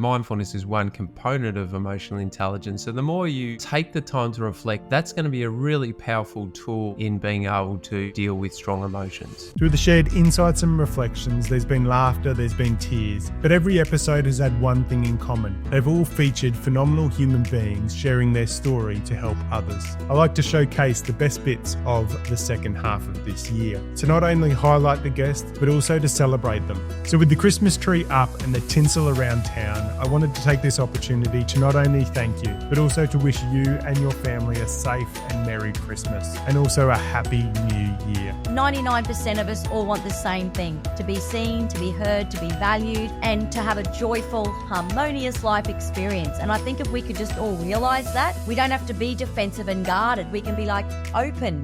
mindfulness is one component of emotional intelligence. So the more you take the time to reflect, that's going to be a really powerful tool in being able to deal with strong emotions. Through the shared insights and reflections, there's been laughter, there's been tears, but every episode has had one thing in common. They've all featured phenomenal human beings sharing their story to help others. I like to showcase the best bits of the second half of this year, to not only highlight the guests, but also to celebrate them. So with the Christmas tree up and the tinsel around town, I wanted to take this opportunity to not only thank you, but also to wish you and your family a safe and Merry Christmas, and also a Happy New Year. 99% of us all want the same thing: to be seen, to be heard, to be valued, and to have a joyful, harmonious life experience. And I think if we could just all realise that, we don't have to be defensive and guarded. We can be like open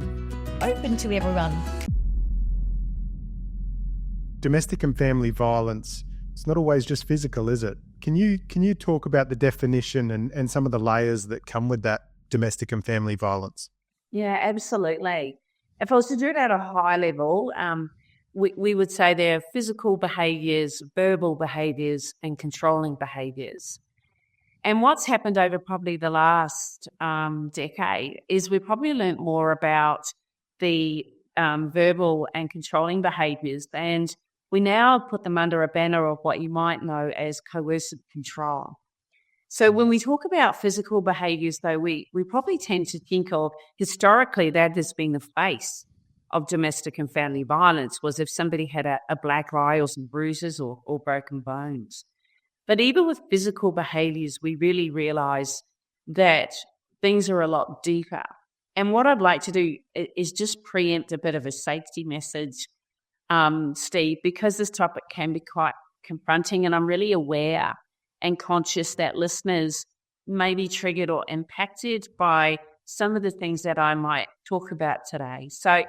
to everyone. Domestic and family violence, it's not always just physical, is it? Can you talk about the definition and some of the layers that come with that domestic and family violence? Yeah, absolutely. If I was to do it at a high level, we would say there are physical behaviours, verbal behaviours and controlling behaviours. And what's happened over probably the last decade is we've probably learnt more about the verbal and controlling behaviours, and we now put them under a banner of what you might know as coercive control. So when we talk about physical behaviours, though, we probably tend to think of historically that as being the face of domestic and family violence, was if somebody had a black eye or some bruises or broken bones. But even with physical behaviours, we really realise that things are a lot deeper. And what I'd like to do is just preempt a bit of a safety message, Steve, because this topic can be quite confronting, and I'm really aware and conscious that listeners may be triggered or impacted by some of the things that I might talk about today. So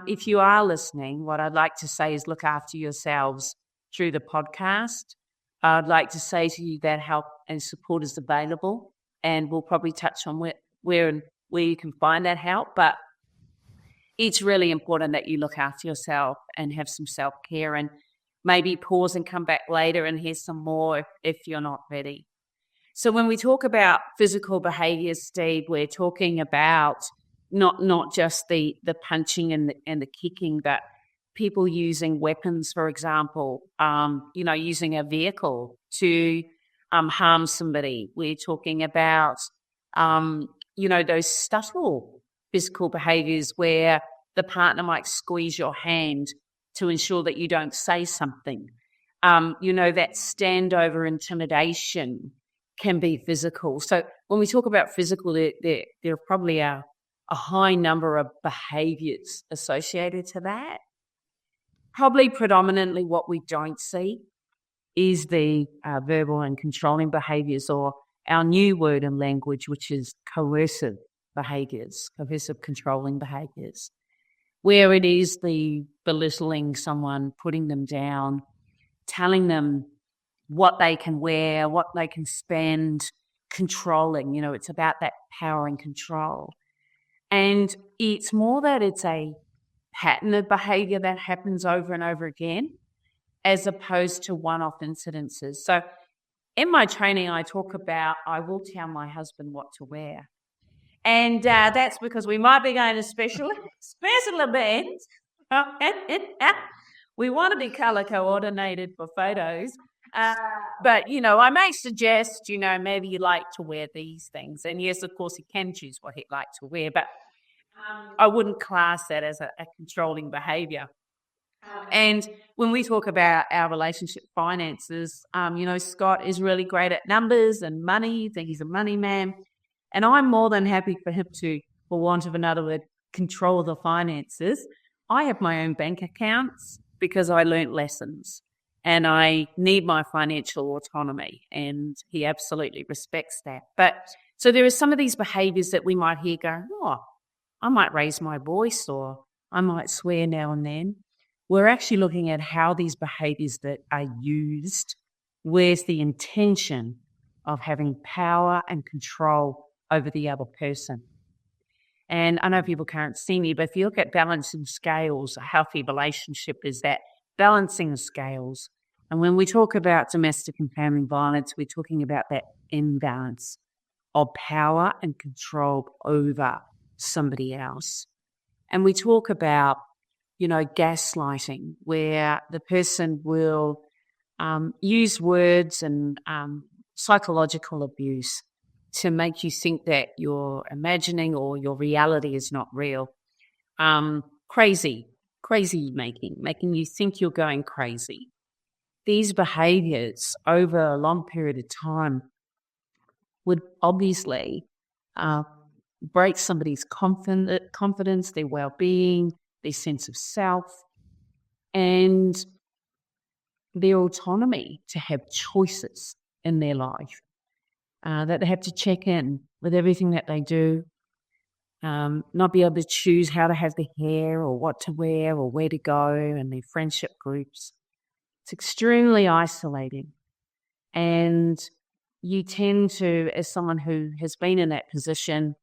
if you are listening, what I'd like to say is look after yourselves through the podcast. I'd like to say to you that help and support is available, and we'll probably touch on where you can find that help, but it's really important that you look after yourself and have some self-care, and maybe pause and come back later and hear some more if you're not ready. So when we talk about physical behaviours, Steve, we're talking about not just the punching and the kicking, but people using weapons, for example, using a vehicle to harm somebody. We're talking about, those subtle physical behaviours where the partner might squeeze your hand to ensure that you don't say something. That standover intimidation can be physical. So when we talk about physical, there are probably a high number of behaviours associated to that. Probably predominantly what we don't see is the verbal and controlling behaviours, or our new word in language, which is coercive behaviours, coercive controlling behaviours, where it is the belittling someone, putting them down, telling them what they can wear, what they can spend, controlling. It's about that power and control. And it's more that it's a pattern of behaviour that happens over and over again, as opposed to one-off incidences. So in my training, I talk about, I will tell my husband what to wear. And that's because we might be going to special events. We want to be colour coordinated for photos. But, I may suggest, maybe you like to wear these things. And yes, of course, he can choose what he'd like to wear, but I wouldn't class that as a controlling behaviour. And when we talk about our relationship finances, Scott is really great at numbers and money. I think he's a money man. And I'm more than happy for him to, for want of another word, control the finances. I have my own bank accounts because I learnt lessons, and I need my financial autonomy, and he absolutely respects that. But so there are some of these behaviours that we might hear go, I might raise my voice, or I might swear now and then. We're actually looking at how these behaviours that are used, where's the intention of having power and control over the other person. And I know people can't see me, but if you look at balancing scales, a healthy relationship is that balancing scales And when we talk about domestic and family violence, we're talking about that imbalance of power and control over somebody else. And we talk about, gaslighting, where the person will use words and psychological abuse to make you think that you're imagining or your reality is not real. Crazy making you think you're going crazy. These behaviors over a long period of time would obviously break somebody's confidence, their well-being, their sense of self, and their autonomy to have choices in their life, that they have to check in with everything that they do, not be able to choose how to have their hair or what to wear or where to go and their friendship groups. It's extremely isolating. And you tend to, as someone who has been in that position,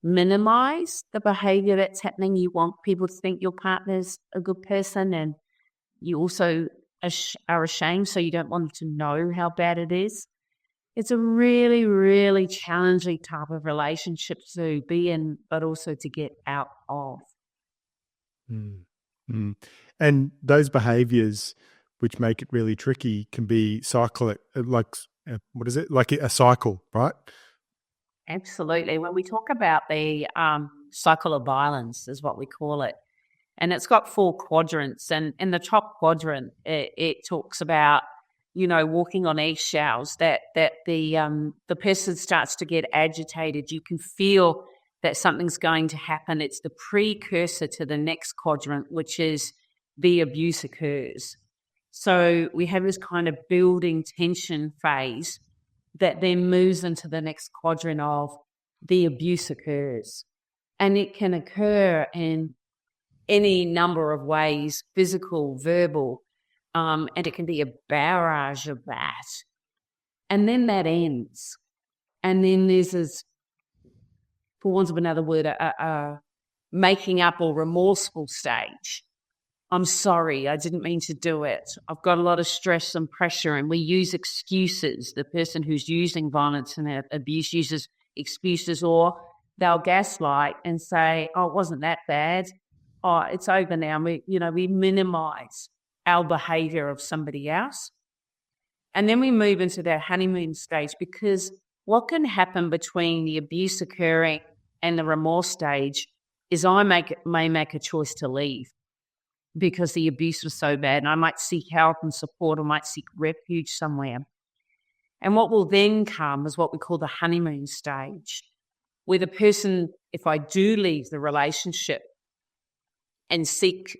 minimize the behavior that's happening. You want people to think your partner's a good person, and you also are ashamed, so you don't want them to know how bad it is. It's a really, really challenging type of relationship to be in, but also to get out of. And those behaviors, which make it really tricky, can be like a cycle, right? Absolutely. When we talk about the cycle of violence is what we call it. And it's got 4 quadrants. And in the top quadrant, it talks about, walking on eggshells, that the person starts to get agitated. You can feel that something's going to happen. It's the precursor to the next quadrant, which is the abuse occurs. So we have this kind of building tension phase that then moves into the next quadrant of the abuse occurs. And it can occur in any number of ways, physical, verbal, and it can be a barrage of that. And then that ends. And then there's this, for want of another word, a making up or remorseful stage. I'm sorry, I didn't mean to do it. I've got a lot of stress and pressure, and we use excuses. The person who's using violence and abuse uses excuses, or they'll gaslight and say, oh, it wasn't that bad. Oh, it's over now. We minimize our behavior of somebody else. And then we move into that honeymoon stage, because what can happen between the abuse occurring and the remorse stage is I may make a choice to leave because the abuse was so bad, and I might seek help and support, or might seek refuge somewhere. And what will then come is what we call the honeymoon stage, where the person, if I do leave the relationship and seek,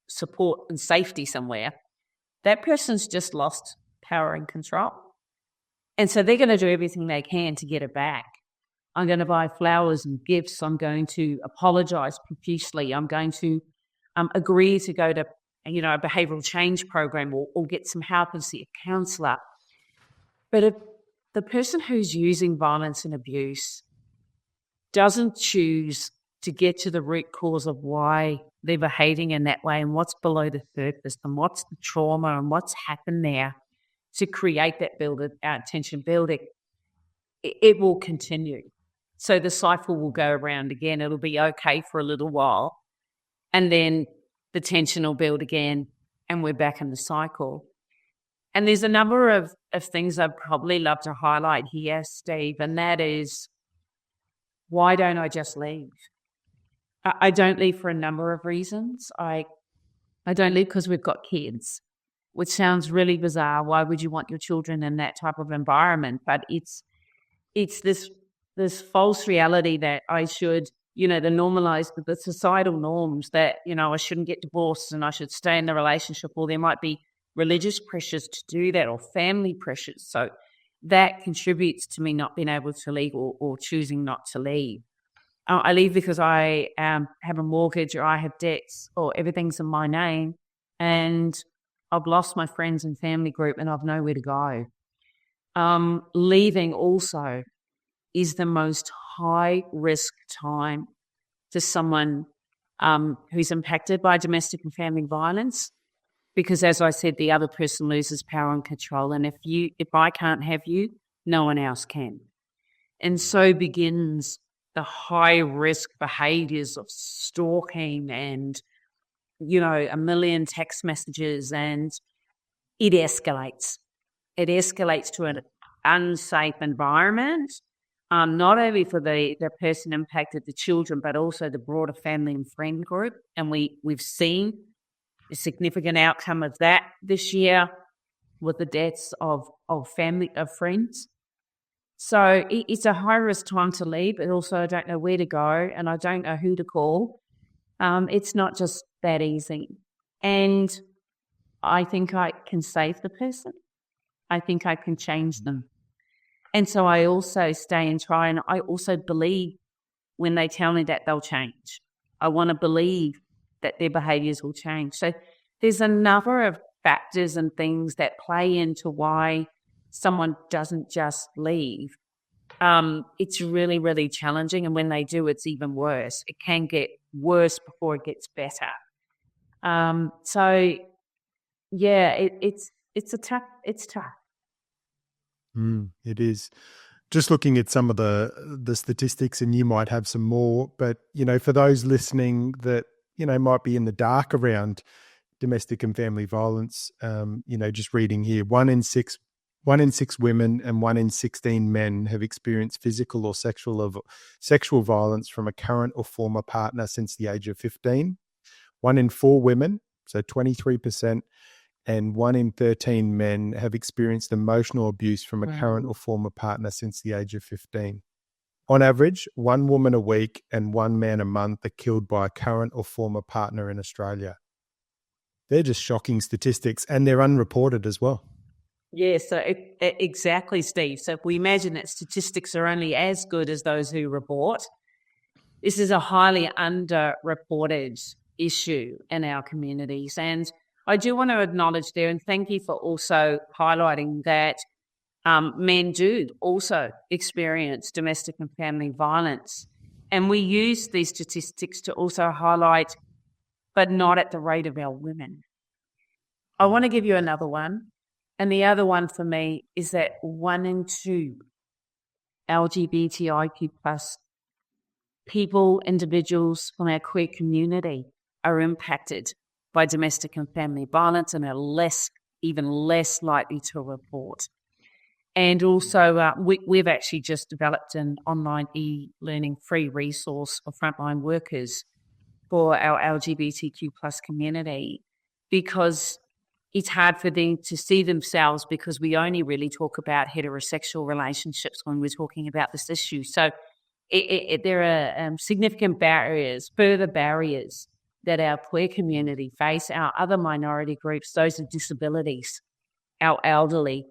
support and safety somewhere, that person's just lost power and control. And so they're going to do everything they can to get it back. I'm going to buy flowers and gifts. I'm going to apologize profusely. I'm going to agree to go to, a behavioral change program, or get some help and see a counsellor. But if the person who's using violence and abuse doesn't choose to get to the root cause of why they're behaving in that way, and what's below the surface, and what's the trauma, and what's happened there to create that tension building, it will continue. So the cycle will go around again. It'll be okay for a little while, and then the tension will build again, and we're back in the cycle. And there's a number of things I'd probably love to highlight here, Steve, and that is, why don't I just leave? I don't leave for a number of reasons. I don't leave because we've got kids, which sounds really bizarre. Why would you want your children in that type of environment? But it's this false reality that I should, the societal norms that, I shouldn't get divorced and I should stay in the relationship, or there might be religious pressures to do that, or family pressures. So that contributes to me not being able to leave, or choosing not to leave. I leave because I have a mortgage, or I have debts, or everything's in my name, and I've lost my friends and family group, and I've nowhere to go. Leaving also is the most high-risk time to someone who's impacted by domestic and family violence, because as I said, the other person loses power and control. And if I can't have you, no one else can. And so begins the high risk behaviors of stalking and, a million text messages, and it escalates. It escalates to an unsafe environment, not only for the person impacted, the children, but also the broader family and friend group. And we've seen a significant outcome of that this year with the deaths of friends. So it's a high-risk time to leave, but also I don't know where to go and I don't know who to call. It's not just that easy. And I think I can save the person. I think I can change them. And so I also stay and try, and I also believe when they tell me that they'll change. I want to believe that their behaviours will change. So there's a number of factors and things that play into why someone doesn't just leave. It's really, really challenging. And when they do, it's even worse. It can get worse before it gets better. It's tough. It is. Just looking at some of the statistics, and you might have some more, but, for those listening that, might be in the dark around domestic and family violence, just reading here, 1 in 6 women and 1 in 16 men have experienced physical or sexual violence from a current or former partner since the age of 15. 1 in 4 women, so 23%, and 1 in 13 men have experienced emotional abuse from a current or former partner since the age of 15. On average, 1 woman a week and 1 man a month are killed by a current or former partner in Australia. They're just shocking statistics, and they're unreported as well. Yeah, so exactly, Steve. So if we imagine that statistics are only as good as those who report, this is a highly underreported issue in our communities. And I do want to acknowledge there, and thank you for also highlighting that men do also experience domestic and family violence. And we use these statistics to also highlight, but not at the rate of our women. I want to give you another one. And the other one for me is that 1 in 2 LGBTIQ plus individuals from our queer community are impacted by domestic and family violence and are even less likely to report. And also, we've actually just developed an online e-learning free resource for frontline workers for our LGBTQ plus community, because it's hard for them to see themselves, because we only really talk about heterosexual relationships when we're talking about this issue. So there are significant further barriers that our queer community face, our other minority groups, those with disabilities, our elderly,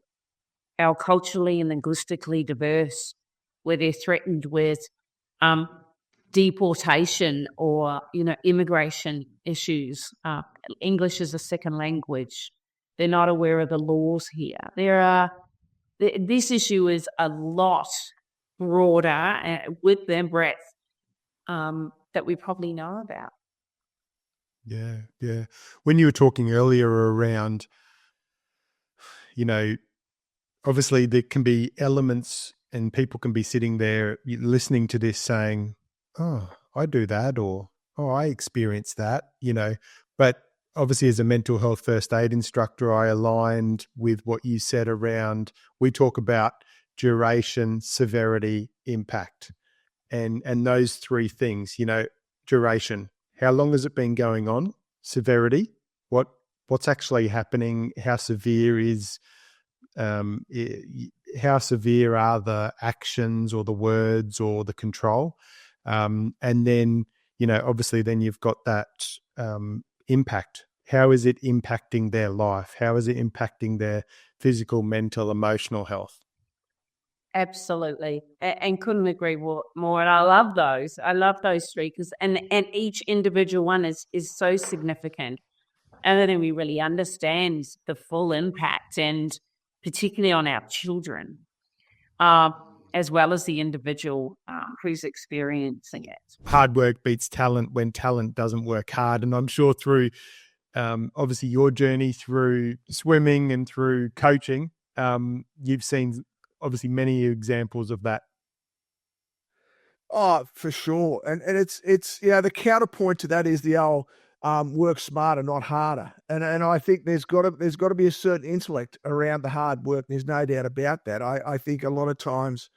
our culturally and linguistically diverse, where they're threatened with deportation or, immigration issues. English is a second language. They're not aware of the laws here. This issue is a lot broader with their breadth that we probably know about. Yeah. When you were talking earlier around, obviously there can be elements and people can be sitting there listening to this saying, oh, I do that, or, oh, I experience that, but obviously as a mental health first aid instructor, I aligned with what you said around, we talk about duration, severity, impact, and those 3 things, duration. How long has it been going on? Severity, what's actually happening? How severe how severe are the actions or the words or the control? And then, obviously then you've got that impact. How is it impacting their life? How is it impacting their physical, mental, emotional health? Absolutely. And couldn't agree more. And I love those. I love those 3 because and each individual one is so significant. And then we really understand the full impact, and particularly on our children, as well as the individual who's experiencing it. Hard work beats talent when talent doesn't work hard. And I'm sure through obviously your journey through swimming and through coaching, you've seen obviously many examples of that. Oh, for sure. And it's the counterpoint to that is the old work smarter, not harder. And I think there's got to be a certain intellect around the hard work. There's no doubt about that. I think a lot of times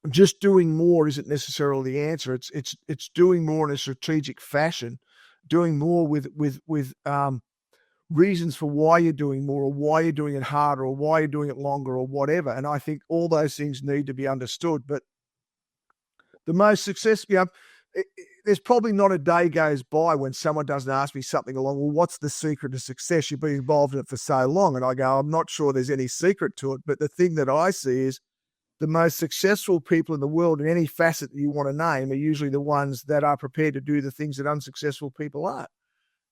just doing more isn't necessarily the answer. It's doing more in a strategic fashion, doing more with reasons for why you're doing more, or why you're doing it harder, or why you're doing it longer, or whatever. And I think all those things need to be understood. But the most successful, there's probably not a day goes by when someone doesn't ask me something along, well, what's the secret to success? You've been involved in it for so long. And I go, I'm not sure there's any secret to it. But the thing that I see is the most successful people in the world in any facet that you want to name are usually the ones that are prepared to do the things that unsuccessful people aren't.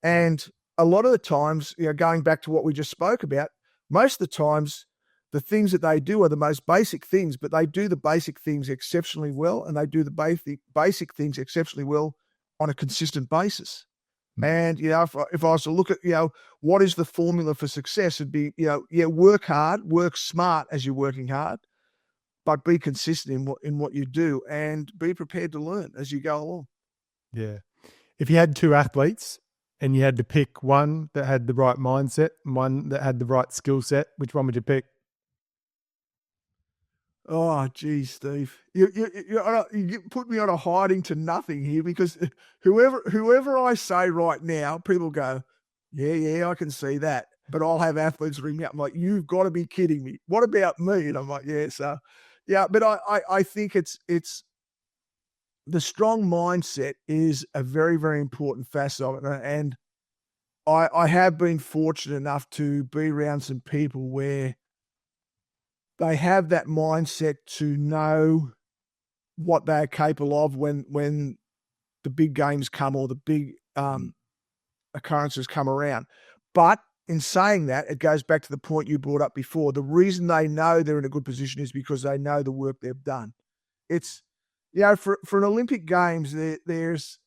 And a lot of the times, going back to what we just spoke about, most of the times the things that they do are the most basic things, but they do the basic things exceptionally well, and they do the basic things exceptionally well on a consistent basis. And, if I was to look at, what is the formula for success, it'd be, work hard, work smart as you're working hard, but be consistent in what you do, and be prepared to learn as you go along. Yeah. If you had two athletes and you had to pick one that had the right mindset and one that had the right skill set, which one would you pick? Oh, geez, Steve, you put me on a hiding to nothing here, because whoever I say right now, people go, yeah, I can see that. But I'll have athletes ring me up. I'm like, you've got to be kidding me. What about me? And I'm like, yeah. So, yeah, but I think it's the strong mindset is a very, very important facet of it. And I have been fortunate enough to be around some people where they have that mindset to know what they're capable of when the big games come, or the big occurrences come around. But in saying that, it goes back to the point you brought up before. The reason they know they're in a good position is because they know the work they've done. It's, for an Olympic Games, there is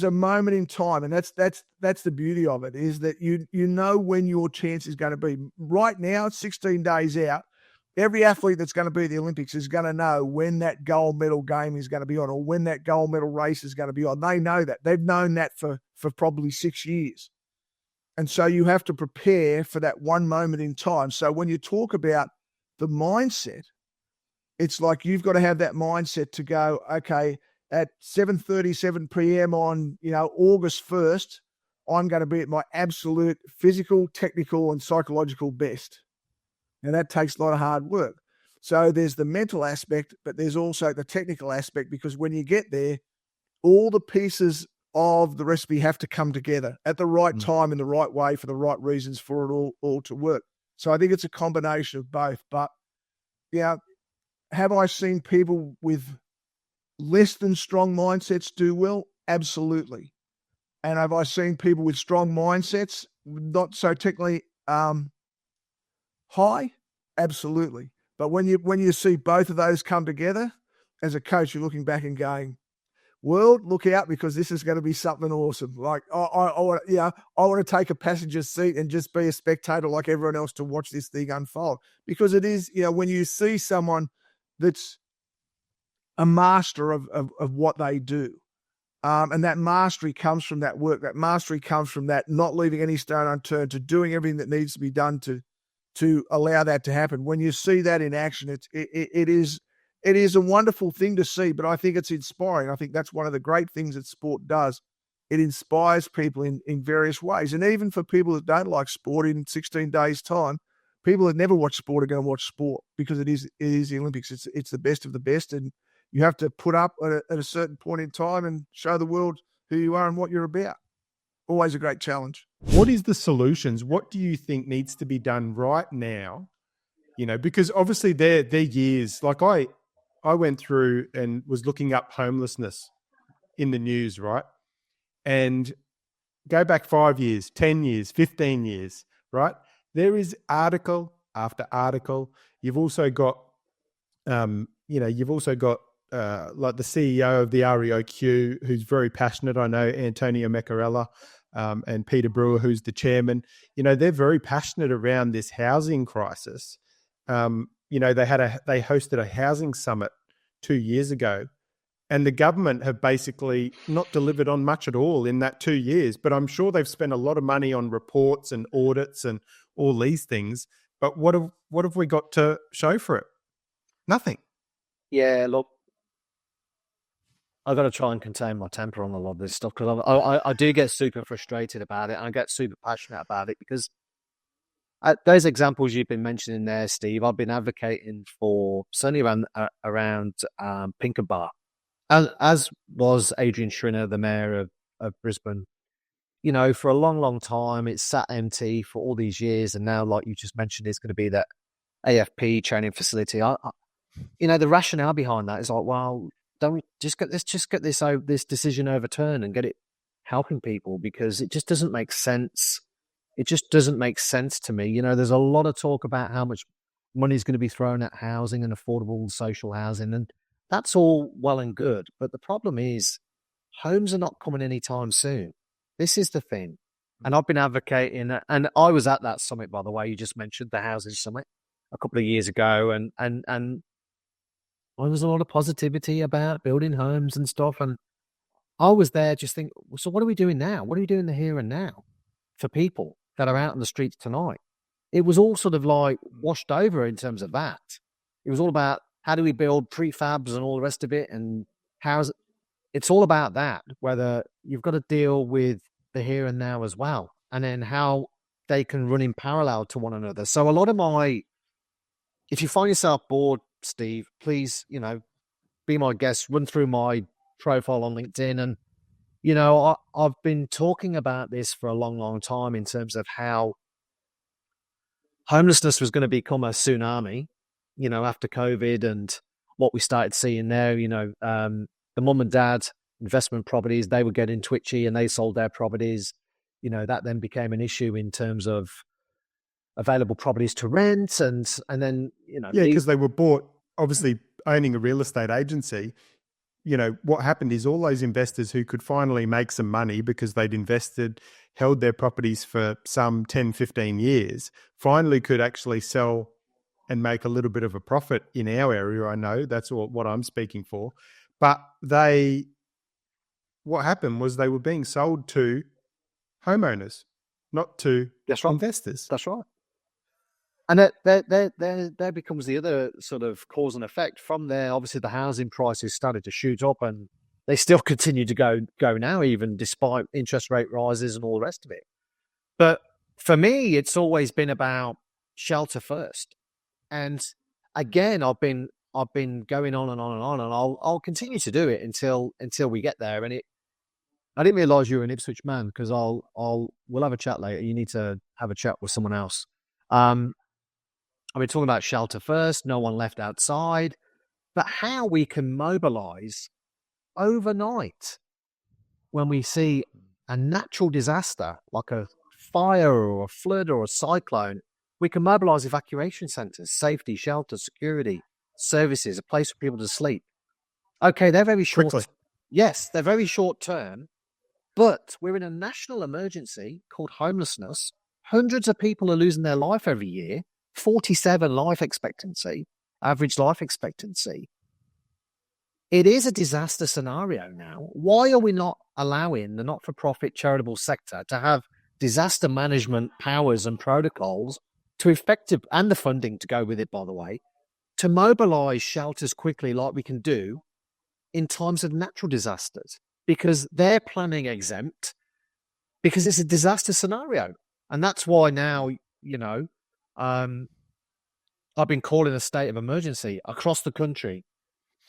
a moment in time, and that's the beauty of it, is that you know when your chance is going to be. Right now, it's 16 days out. Every athlete that's going to be at the Olympics is going to know when that gold medal game is going to be on, or when that gold medal race is going to be on. They know that. They've known that for probably 6 years. And so you have to prepare for that one moment in time. So when you talk about the mindset, it's like you've got to have that mindset to go, okay, at 7:37 p.m. on, August 1st, I'm going to be at my absolute physical, technical, and psychological best. And that takes a lot of hard work. So there's the mental aspect, but there's also the technical aspect, because when you get there, all the pieces of the recipe have to come together at the right time, in the right way, for the right reasons for it all to work. So I think it's a combination of both. But, have I seen people with less than strong mindsets do well? Absolutely. And have I seen people with strong mindsets not so technically high? Absolutely. But when you see both of those come together, as a coach, you're looking back and going, world, look out, because this is going to be something awesome. Like I want to take a passenger seat and just be a spectator like everyone else to watch this thing unfold, because it is, when you see someone that's a master of what they do, and that mastery comes from that work. That mastery comes from that not leaving any stone unturned, to doing everything that needs to be done to allow that to happen. When you see that in action, it is a wonderful thing to see, but I think it's inspiring. I think that's one of the great things that sport does. It inspires people in various ways. And even for people that don't like sport, in 16 days' time, people that never watch sport are going to watch sport, because it is the Olympics. It's the best of the best, and you have to put up at a certain point in time and show the world who you are and what you're about. Always a great challenge. What is the solutions? What do you think needs to be done right now? Because obviously they're years. Like I went through and was looking up homelessness in the news, right? And go back 5 years, 10 years, 15 years, right? There is article after article. You've also got, like the CEO of the REOQ, who's very passionate. I know Antonio Meccarella and Peter Brewer, who's the chairman. They're very passionate around this housing crisis. They hosted a housing summit 2 years ago, and the government have basically not delivered on much at all in that 2 years. But I'm sure they've spent a lot of money on reports and audits and all these things. But what have we got to show for it? Nothing. Yeah, look, I've got to try and contain my temper on a lot of this stuff, because I do get super frustrated about it, and I get super passionate about it, because those examples you've been mentioning there, Steve, I've been advocating for certainly around Pinkenbar, as was Adrian Schrinner, the mayor of Brisbane. For a long, long time, it's sat empty for all these years, and now, like you just mentioned, it's going to be that AFP training facility. The rationale behind that is like, well, let's just get this decision overturned and get it helping people, because it just doesn't make sense. It just doesn't make sense to me. There's a lot of talk about how much money is going to be thrown at housing and affordable social housing, and that's all well and good. But the problem is, homes are not coming anytime soon. This is the thing. And I've been advocating, and I was at that summit, by the way, you just mentioned, the housing summit a couple of years ago, and there was a lot of positivity about building homes and stuff. And I was there just thinking, so what are we doing now? What are we doing the here and now for people that are out on the streets tonight? It was all sort of like washed over in terms of that. It was all about how do we build prefabs and all the rest of it, and it's all about that, whether you've got to deal with the here and now as well, and then how they can run in parallel to one another. So a lot of if you find yourself bored, Steve, please, be my guest, run through my profile on LinkedIn. And, I've been talking about this for a long, long time in terms of how homelessness was going to become a tsunami, after COVID, and what we started seeing there, the mum and dad investment properties, they were getting twitchy and they sold their properties. That then became an issue in terms of available properties to rent, and then because they were bought. Obviously, owning a real estate agency, what happened is all those investors who could finally make some money because they'd invested, held their properties for some 10, 15 years, finally could actually sell and make a little bit of a profit in our area. I know that's what I'm speaking for. But what happened was they were being sold to homeowners, not to investors. That's right. And there becomes the other sort of cause and effect from there. Obviously, the housing prices started to shoot up, and they still continue to go now, even despite interest rate rises and all the rest of it. But for me, it's always been about shelter first. And again, I've been going on and on and on, and I'll continue to do it until we get there. And I didn't realise you were an Ipswich man, because we'll have a chat later. You need to have a chat with someone else. I've been talking about shelter first, no one left outside, but how we can mobilise overnight when we see a natural disaster like a fire or a flood or a cyclone. We can mobilise evacuation centres, safety, shelter, security, services, a place for people to sleep. Okay, they're very short. Quickly. Yes, they're very short term, but we're in a national emergency called homelessness. Hundreds of people are losing their life every year. 47 average life expectancy. It is a disaster scenario now. Why are we not allowing the not-for-profit charitable sector to have disaster management powers and protocols to effective, and the funding to go with it, by the way, to mobilise shelters quickly like we can do in times of natural disasters? Because they're planning exempt, because it's a disaster scenario. And that's why now, I've been calling a state of emergency across the country,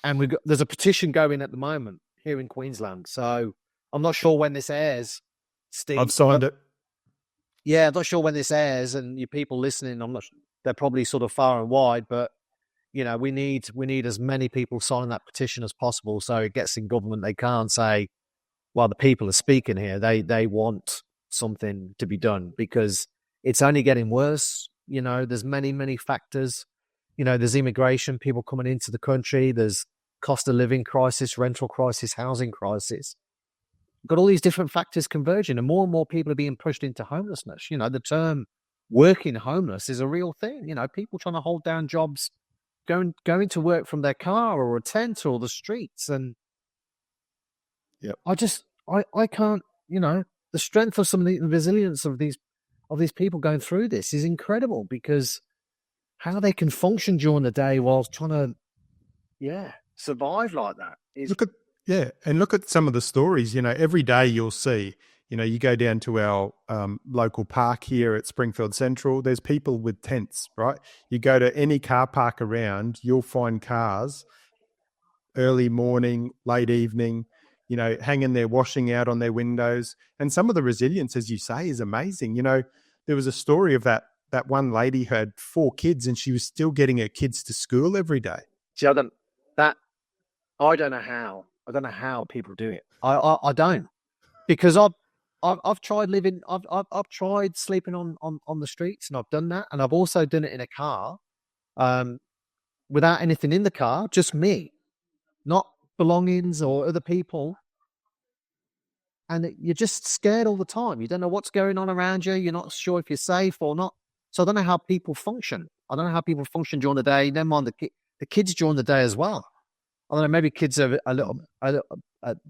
and there's a petition going at the moment here in Queensland. So I'm not sure when this airs, Steve. I've signed it. Yeah, I'm not sure when this airs, and you people listening, they're probably sort of far and wide, but we need as many people signing that petition as possible, so it gets in government. They can't say, well, the people are speaking here. They want something to be done, because it's only getting worse. There's many, many factors. There's immigration, people coming into the country. There's cost of living crisis, rental crisis, housing crisis. Got all these different factors converging, and more people are being pushed into homelessness. You know, the term working homeless is a real thing. You know, people trying to hold down jobs, going to work from their car or a tent or the streets. And I can't, you know, the strength of some of the resilience of these people going through this is incredible, because how they can function during the day while trying to, survive like that is. Look at some of the stories. You know, every day you'll see, you know, you go down to our local park here at Springfield Central, there's people with tents, right? You go to any car park around, you'll find cars early morning, late evening, you know, hanging there, washing out on their windows. And some of the resilience, as you say, is amazing. You know, there was a story of that one lady who had 4 kids and she was still getting her kids to school every day. See, I don't know how people do it. I don't, because I've tried living. I've tried sleeping on the streets, and I've done that, and I've also done it in a car, without anything in the car, just me, not belongings or other people. And you're just scared all the time. You don't know what's going on around you. You're not sure if you're safe or not. So I don't know how people function. I don't know how people function during the day. Never mind the kids during the day as well. I don't know, maybe kids are a little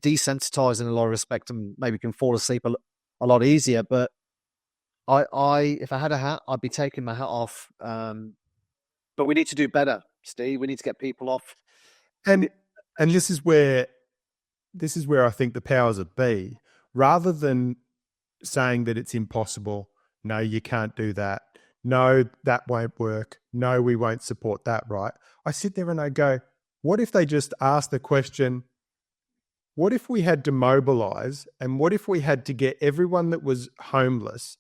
desensitized in a lot of respect and maybe can fall asleep a lot easier. But I if I had a hat, I'd be taking my hat off. But we need to do better, Steve. We need to get people off. And this is where I think the powers that be, rather than saying that it's impossible, no, you can't do that, no, that won't work, no, we won't support that, right? I sit there and I go, what if they just ask the question, what if we had to mobilize, and what if we had to get everyone that was homeless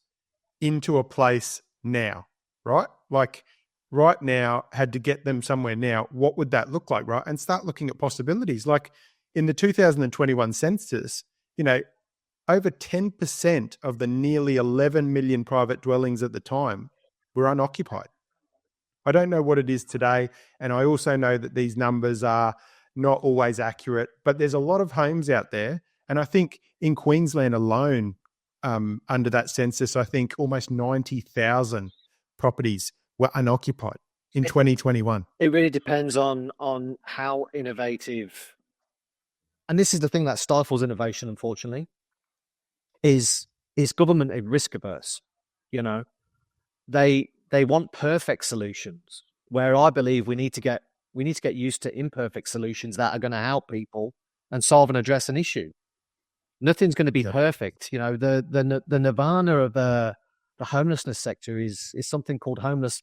into a place now, right? Like right now, had to get them somewhere now. What would that look like, right? And start looking at possibilities. Like in the 2021 census, you know, over 10% of the nearly 11 million private dwellings at the time were unoccupied. I don't know what it is today. And I also know that these numbers are not always accurate, but there's a lot of homes out there. And I think in Queensland alone, under that census, I think almost 90,000 properties were unoccupied in 2021. It really depends on how innovative, and this is the thing that stifles innovation, unfortunately, is government risk averse. You know, they want perfect solutions, where I believe we need to get used to imperfect solutions that are going to help people and solve and address an issue. Nothing's going to be perfect. You know, the nirvana of the homelessness sector is something called homeless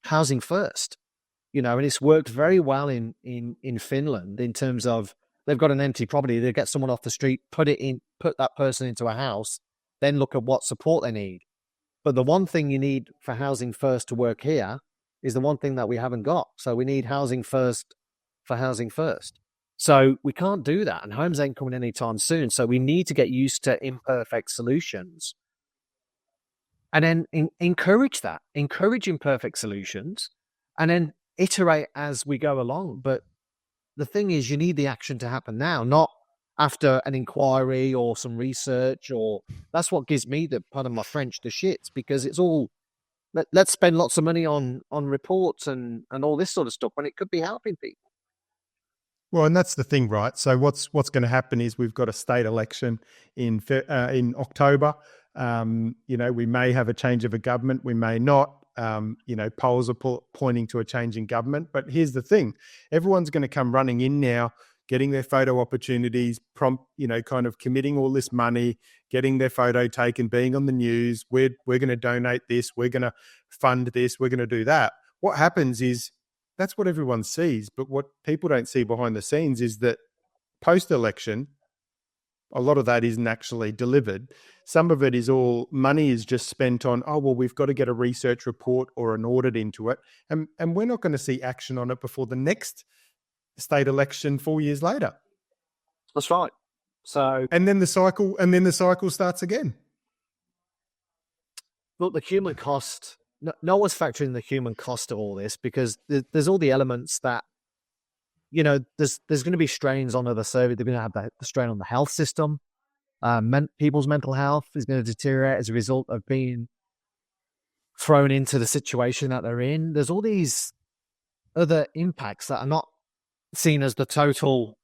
housing first. You know, and it's worked very well in Finland in terms of they've got an empty property, they get someone off the street, put that person into a house, then look at what support they need. But the one thing you need for housing first to work here is the one thing that we haven't got. So we need housing first for housing first. So we can't do that, and homes ain't coming anytime soon. So we need to get used to imperfect solutions, and then encourage imperfect solutions, and then iterate as we go along. But the thing is, you need the action to happen now, not after an inquiry or some research. Or that's what gives me pardon my French, the shits, because it's all let's spend lots of money on reports and all this sort of stuff when it could be helping people. Well, and that's the thing, right? So what's going to happen is we've got a state election in October. You know, we may have a change of a government, we may not. You know, polls are pointing to a change in government. But here's the thing: everyone's going to come running in now, getting their photo opportunities, kind of committing all this money, getting their photo taken, being on the news. We're going to donate this, we're going to fund this, we're going to do that. What happens is that's what everyone sees, but what people don't see behind the scenes is that post-election, a lot of that isn't actually delivered. Some of it is all money is just spent on, we've got to get a research report or an audit into it. And we're not going to see action on it before the next state election 4 years later. That's right. So, and then the cycle starts again. Look, the human cost, no one's factoring the human cost of all this, because there's all the elements that there's going to be strains on other services. They're going to have the strain on the health system. People's mental health is going to deteriorate as a result of being thrown into the situation that they're in. There's all these other impacts that are not seen as the total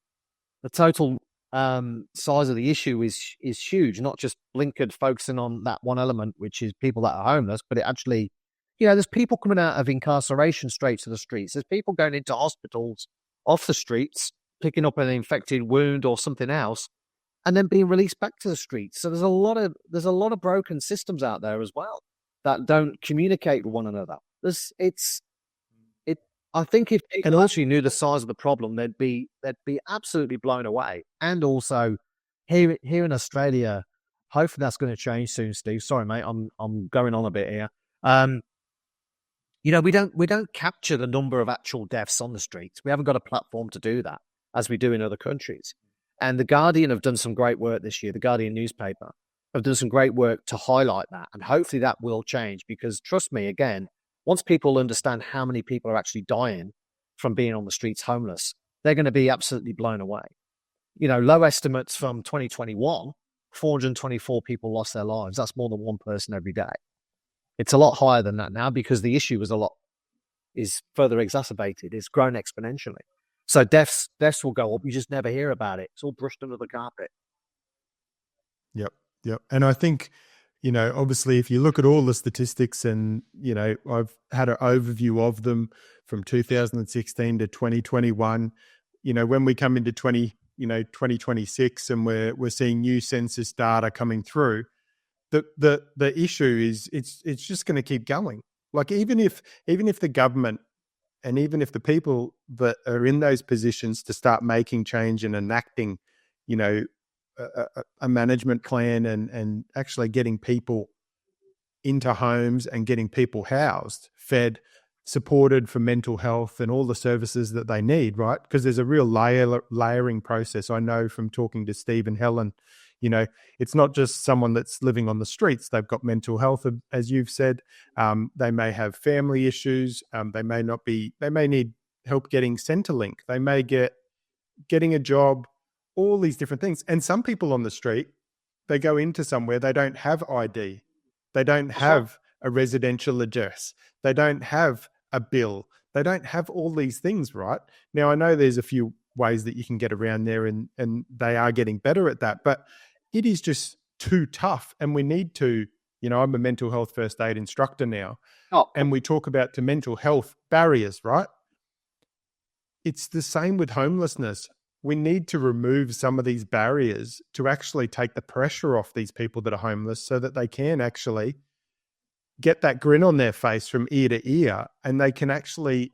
size of the issue is huge, not just blinkered focusing on that one element, which is people that are homeless, but it actually, there's people coming out of incarceration straight to the streets. There's people going into hospitals off the streets, picking up an infected wound or something else, and then being released back to the streets. So there's a lot of broken systems out there as well that don't communicate with one another. I think if people actually knew the size of the problem, they'd be absolutely blown away. And also, here in Australia, hopefully that's going to change soon. Steve, sorry mate, I'm going on a bit here. We don't capture the number of actual deaths on the streets. We haven't got a platform to do that, as we do in other countries. And the Guardian have done some great work this year. The Guardian newspaper have done some great work to highlight that, and hopefully that will change. Because trust me, again, once people understand how many people are actually dying from being on the streets homeless, they're going to be absolutely blown away. Low estimates from 2021, 424 people lost their lives. That's more than one person every day. It's a lot higher than that now because the issue is further exacerbated. It's grown exponentially. So deaths will go up. You just never hear about it. It's all brushed under the carpet. Yep. And I think, obviously, if you look at all the statistics and, I've had an overview of them from 2016 to 2021, when we come into 2026 and we're seeing new census data coming through, the issue is it's just going to keep going. Like even if the government and even if the people that are in those positions to start making change and enacting, a management plan and actually getting people into homes and getting people housed, fed, supported for mental health and all the services that they need, right? Because there's a real layering process. I know from talking to Steve and Helen, it's not just someone that's living on the streets. They've got mental health, as you've said. They may have family issues. They may need help getting Centrelink. They may getting a job, all these different things. And some people on the street, they go into somewhere, they don't have ID. They don't have a residential address. They don't have a bill. They don't have all these things, right? Now, I know there's a few ways that you can get around there and they are getting better at that, but it is just too tough. And we need to, I'm a mental health first aid instructor now, and we talk about the mental health barriers, right? It's the same with homelessness. We need to remove some of these barriers to actually take the pressure off these people that are homeless so that they can actually get that grin on their face from ear to ear and they can actually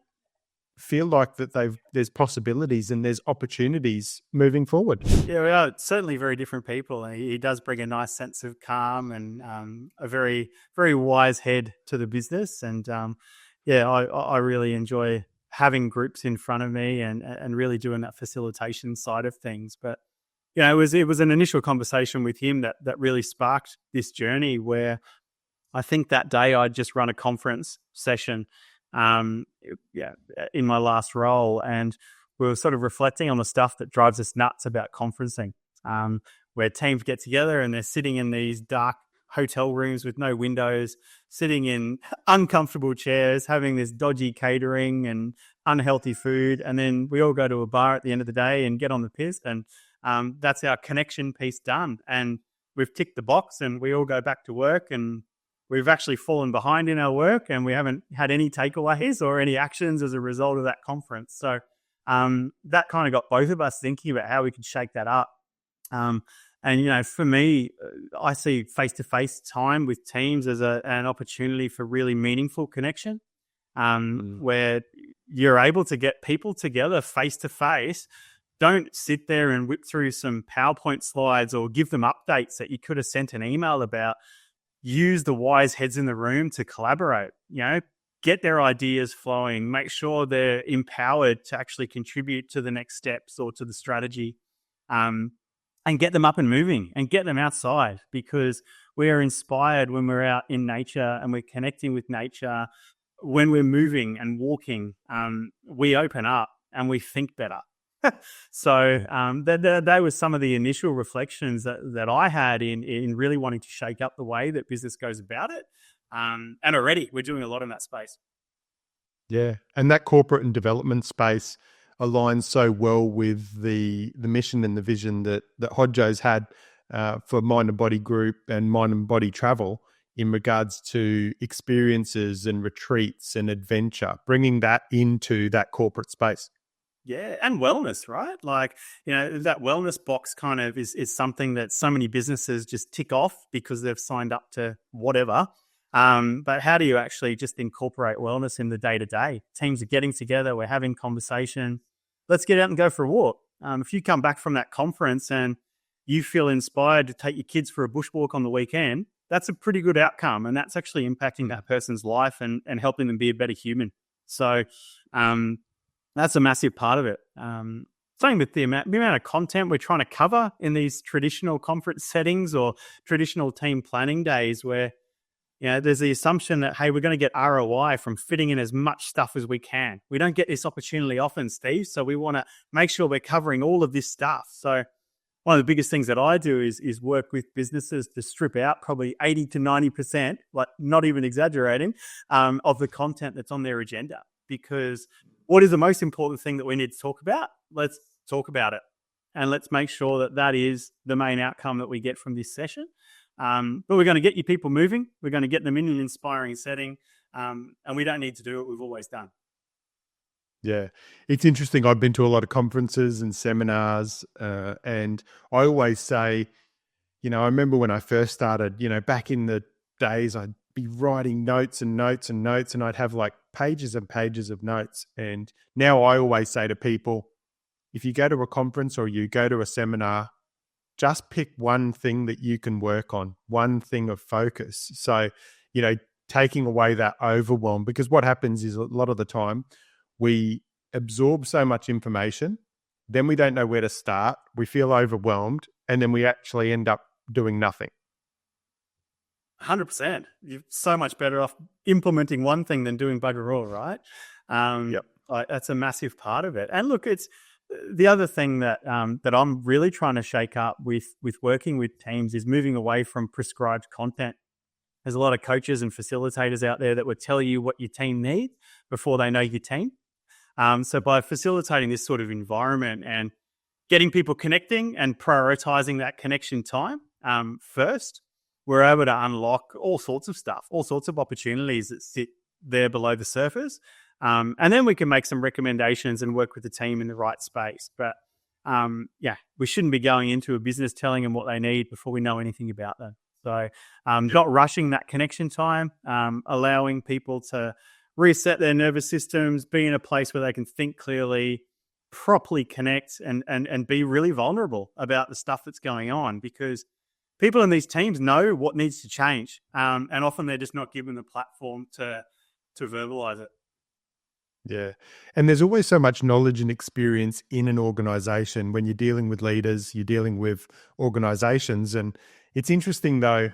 feel like that there's possibilities and there's opportunities moving forward. Yeah, we are certainly very different people. And he does bring a nice sense of calm and a very, very wise head to the business. And I really enjoy having groups in front of me and really doing that facilitation side of things. But it was an initial conversation with him that really sparked this journey, where I think that day I'd just run a conference session in my last role, and we were sort of reflecting on the stuff that drives us nuts about conferencing, where teams get together and they're sitting in these dark hotel rooms with no windows, sitting in uncomfortable chairs, having this dodgy catering and unhealthy food. And then we all go to a bar at the end of the day and get on the piss. And that's our connection piece done. And we've ticked the box and we all go back to work, and we've actually fallen behind in our work and we haven't had any takeaways or any actions as a result of that conference. So that kind of got both of us thinking about how we could shake that up. And, for me, I see face-to-face time with teams as an opportunity for really meaningful connection, where you're able to get people together face-to-face. Don't sit there and whip through some PowerPoint slides or give them updates that you could have sent an email about. Use the wise heads in the room to collaborate, get their ideas flowing, make sure they're empowered to actually contribute to the next steps or to the strategy. And get them up and moving and get them outside, because we are inspired when we're out in nature and we're connecting with nature. When we're moving and walking, we open up and we think better. So that was some of the initial reflections that I had in really wanting to shake up the way that business goes about it. And already we're doing a lot in that space. Yeah, and that corporate and development space aligns so well with the mission and the vision that Hodjo's had for Mind and Body Group and Mind and Body Travel in regards to experiences and retreats and adventure, bringing that into that corporate space. Yeah, and wellness, right? Like, that wellness box kind of is something that so many businesses just tick off because they've signed up to whatever. But how do you actually just incorporate wellness in the day-to-day? Teams are getting together, we're having conversation. Let's get out and go for a walk. If you come back from that conference and you feel inspired to take your kids for a bushwalk on the weekend, that's a pretty good outcome. And that's actually impacting that person's life and helping them be a better human. So that's a massive part of it. Same with the amount of content we're trying to cover in these traditional conference settings or traditional team planning days where there's the assumption that, hey, we're going to get ROI from fitting in as much stuff as we can. We don't get this opportunity often, Steve, so we want to make sure we're covering all of this stuff. So one of the biggest things that I do is work with businesses to strip out probably 80 to 90%, like not even exaggerating, of the content that's on their agenda. Because what is the most important thing that we need to talk about? Let's talk about it. And let's make sure that that is the main outcome that we get from this session. But we're going to get you people moving. We're going to get them in an inspiring setting. And we don't need to do what we've always done. Yeah, it's interesting. I've been to a lot of conferences and seminars, and I always say, I remember when I first started, back in the days, I'd be writing notes and notes and notes, and I'd have like pages and pages of notes. And now I always say to people, if you go to a conference or you go to a seminar, just pick one thing that you can work on, one thing of focus. So, taking away that overwhelm, because what happens is a lot of the time we absorb so much information, then we don't know where to start, we feel overwhelmed, and then we actually end up doing nothing. 100%. You're so much better off implementing one thing than doing bugger all, right? Yep. That's a massive part of it. And look, it's the other thing that that I'm really trying to shake up with working with teams is moving away from prescribed content. There's a lot of coaches and facilitators out there that would tell you what your team needs before they know your team. So by facilitating this sort of environment and getting people connecting and prioritizing that connection time first, we're able to unlock all sorts of stuff, all sorts of opportunities that sit there below the surface. And then we can make some recommendations and work with the team in the right space. But we shouldn't be going into a business telling them what they need before we know anything about them. So not rushing that connection time, allowing people to reset their nervous systems, be in a place where they can think clearly, properly connect and be really vulnerable about the stuff that's going on, because people in these teams know what needs to change. And often they're just not given the platform to verbalize it. Yeah. And there's always so much knowledge and experience in an organization when you're dealing with leaders, you're dealing with organizations. And it's interesting though,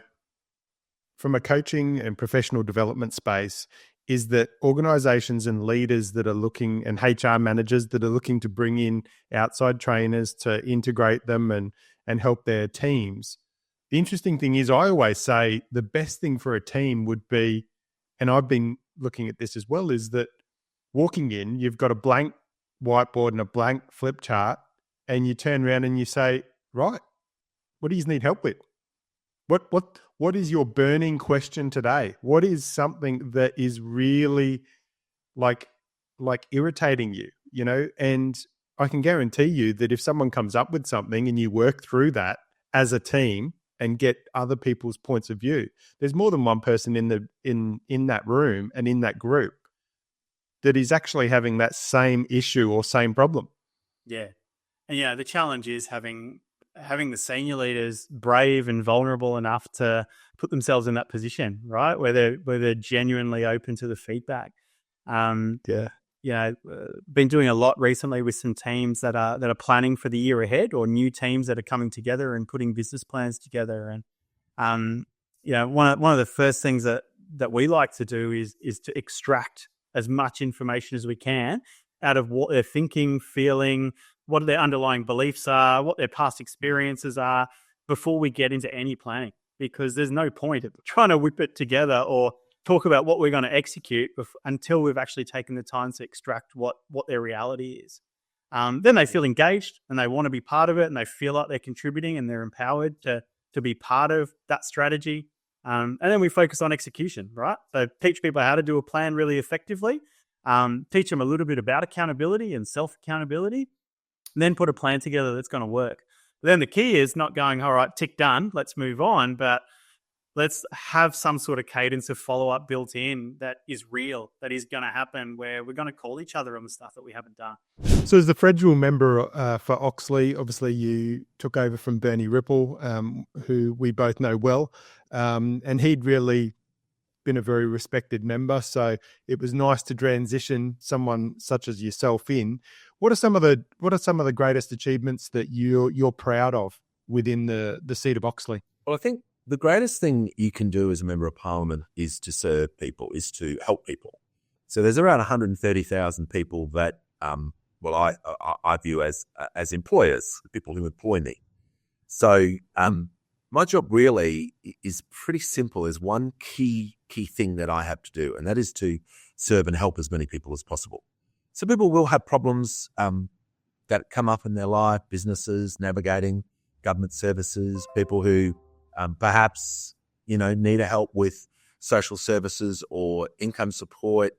from a coaching and professional development space, is that organizations and leaders that are looking, and HR managers that are looking to bring in outside trainers to integrate them and help their teams. The interesting thing is, I always say the best thing for a team would be, and I've been looking at this as well, is that walking in, you've got a blank whiteboard and a blank flip chart, and you turn around and you say, right, what do you need help with? What is your burning question today? What is something that is really like irritating you, And I can guarantee you that if someone comes up with something and you work through that as a team and get other people's points of view, there's more than one person in that room and in that group that is actually having that same issue or same problem. Yeah. And the challenge is having the senior leaders brave and vulnerable enough to put themselves in that position, right? Where they're genuinely open to the feedback. Been doing a lot recently with some teams that are planning for the year ahead, or new teams that are coming together and putting business plans together. And one of the first things that we like to do is to extract as much information as we can out of what they're thinking, feeling, what their underlying beliefs are, what their past experiences are before we get into any planning, because there's no point of trying to whip it together or talk about what we're going to execute until we've actually taken the time to extract what their reality is. Then they feel engaged and they want to be part of it, and they feel like they're contributing and they're empowered to be part of that strategy. And then we focus on execution, right? So teach people how to do a plan really effectively, teach them a little bit about accountability and self-accountability, and then put a plan together that's going to work. But then the key is not going, all right, tick done, let's move on, but let's have some sort of cadence of follow-up built in that is real, that is going to happen, where we're going to call each other on the stuff that we haven't done. So as the federal member for Oxley, obviously you took over from Bernie Ripple, who we both know well, and he'd really been a very respected member. So it was nice to transition someone such as yourself in. What are some of the greatest achievements that you're proud of within the seat of Oxley? Well, I think the greatest thing you can do as a member of parliament is to serve people, is to help people. So there's around 130,000 people that, I view as employers, people who employ me. So my job really is pretty simple. There's one key thing that I have to do, and that is to serve and help as many people as possible. So people will have problems that come up in their life, businesses, navigating government services, people who perhaps, need a help with social services or income support,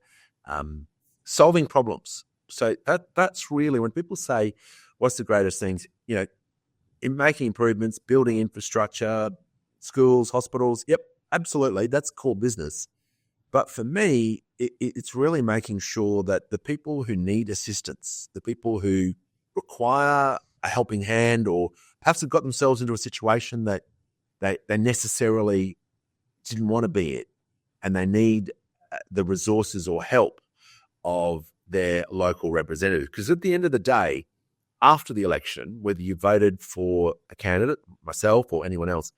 solving problems. So that's really when people say, what's the greatest things, in making improvements, building infrastructure, schools, hospitals. Yep, absolutely. That's core business. But for me, it's really making sure that the people who need assistance, the people who require a helping hand, or perhaps have got themselves into a situation that they necessarily didn't want to be in, and they need the resources or help of their local representative. Because at the end of the day, after the election, whether you voted for a candidate, myself or anyone else,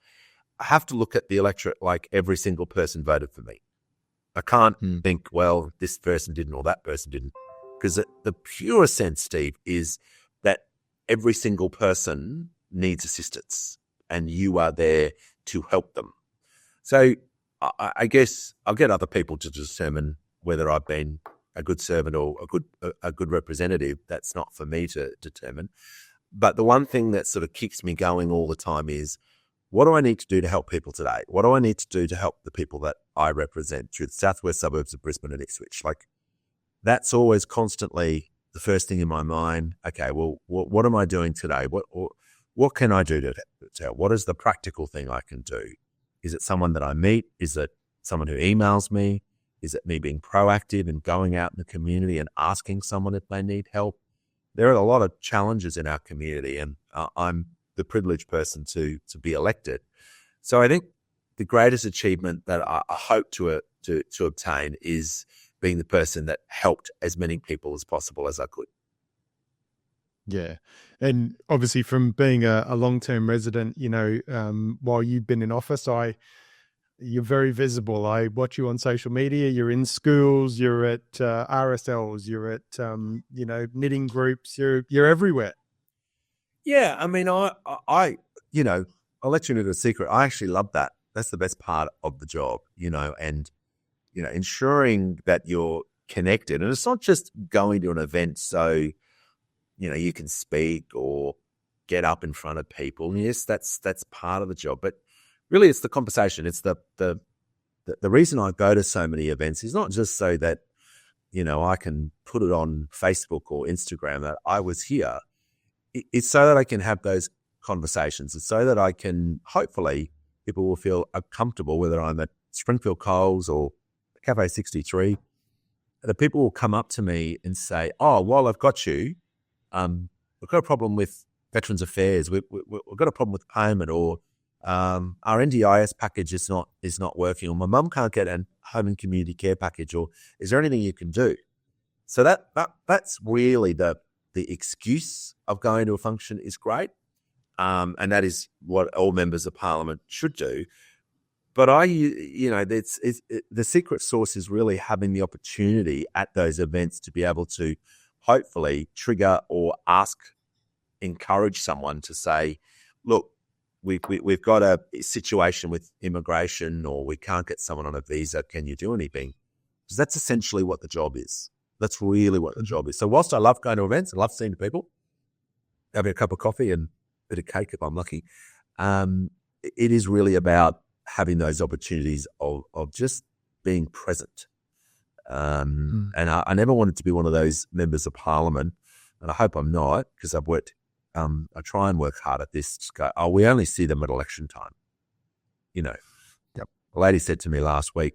I have to look at the electorate like every single person voted for me. I can't think, well, this person didn't or that person didn't. Because the pure sense, Steve, is that every single person needs assistance, and you are there to help them. So I guess I'll get other people to determine whether I've been a good servant or a good representative. That's not for me to determine. But the one thing that sort of keeps me going all the time is, what do I need to do to help people today? What do I need to do to help the people that I represent through the southwest suburbs of Brisbane and Ipswich? Like, that's always constantly the first thing in my mind. Okay, well, what am I doing today? What can I do to help? What is the practical thing I can do? Is it someone that I meet? Is it someone who emails me? Is it me being proactive and going out in the community and asking someone if they need help? There are a lot of challenges in our community, and I'm the privileged person to be elected. So I think the greatest achievement that I hope to obtain is being the person that helped as many people as possible as I could. Yeah. And obviously from being a long-term resident, while you've been in office, you're very visible. I watch you on social media. You're in schools, you're at RSLs, you're at, knitting groups, you're everywhere. Yeah. I mean, I'll let you into a secret. I actually love that. That's the best part of the job, and, ensuring that you're connected. And it's not just going to an event so, you can speak or get up in front of people. Yes, that's part of the job. But really, it's the conversation. It's the reason I go to so many events is not just so that, I can put it on Facebook or Instagram that I was here. It's so that I can have those conversations. It's so that I can, hopefully, people will feel comfortable, whether I'm at Springfield Coles or Cafe 63, that people will come up to me and say, oh, while I've got you, we've got a problem with Veterans Affairs. We've got a problem with payment, or our NDIS package is not working, or my mum can't get a home and community care package, or is there anything you can do? So that's really the excuse of going to a function is great, and that is what all members of Parliament should do. But the secret sauce is really having the opportunity at those events to be able to hopefully trigger or ask encourage someone to say, look, we've got a situation with immigration, or we can't get someone on a visa. Can you do anything? Because that's essentially what the job is. That's really what the job is. So whilst I love going to events, I love seeing people, having a cup of coffee and a bit of cake if I'm lucky, it is really about having those opportunities of just being present. And I never wanted to be one of those members of parliament, and I hope I'm not, because I've worked, I try and work hard at this. Just go, we only see them at election time. Yep. A lady said to me last week,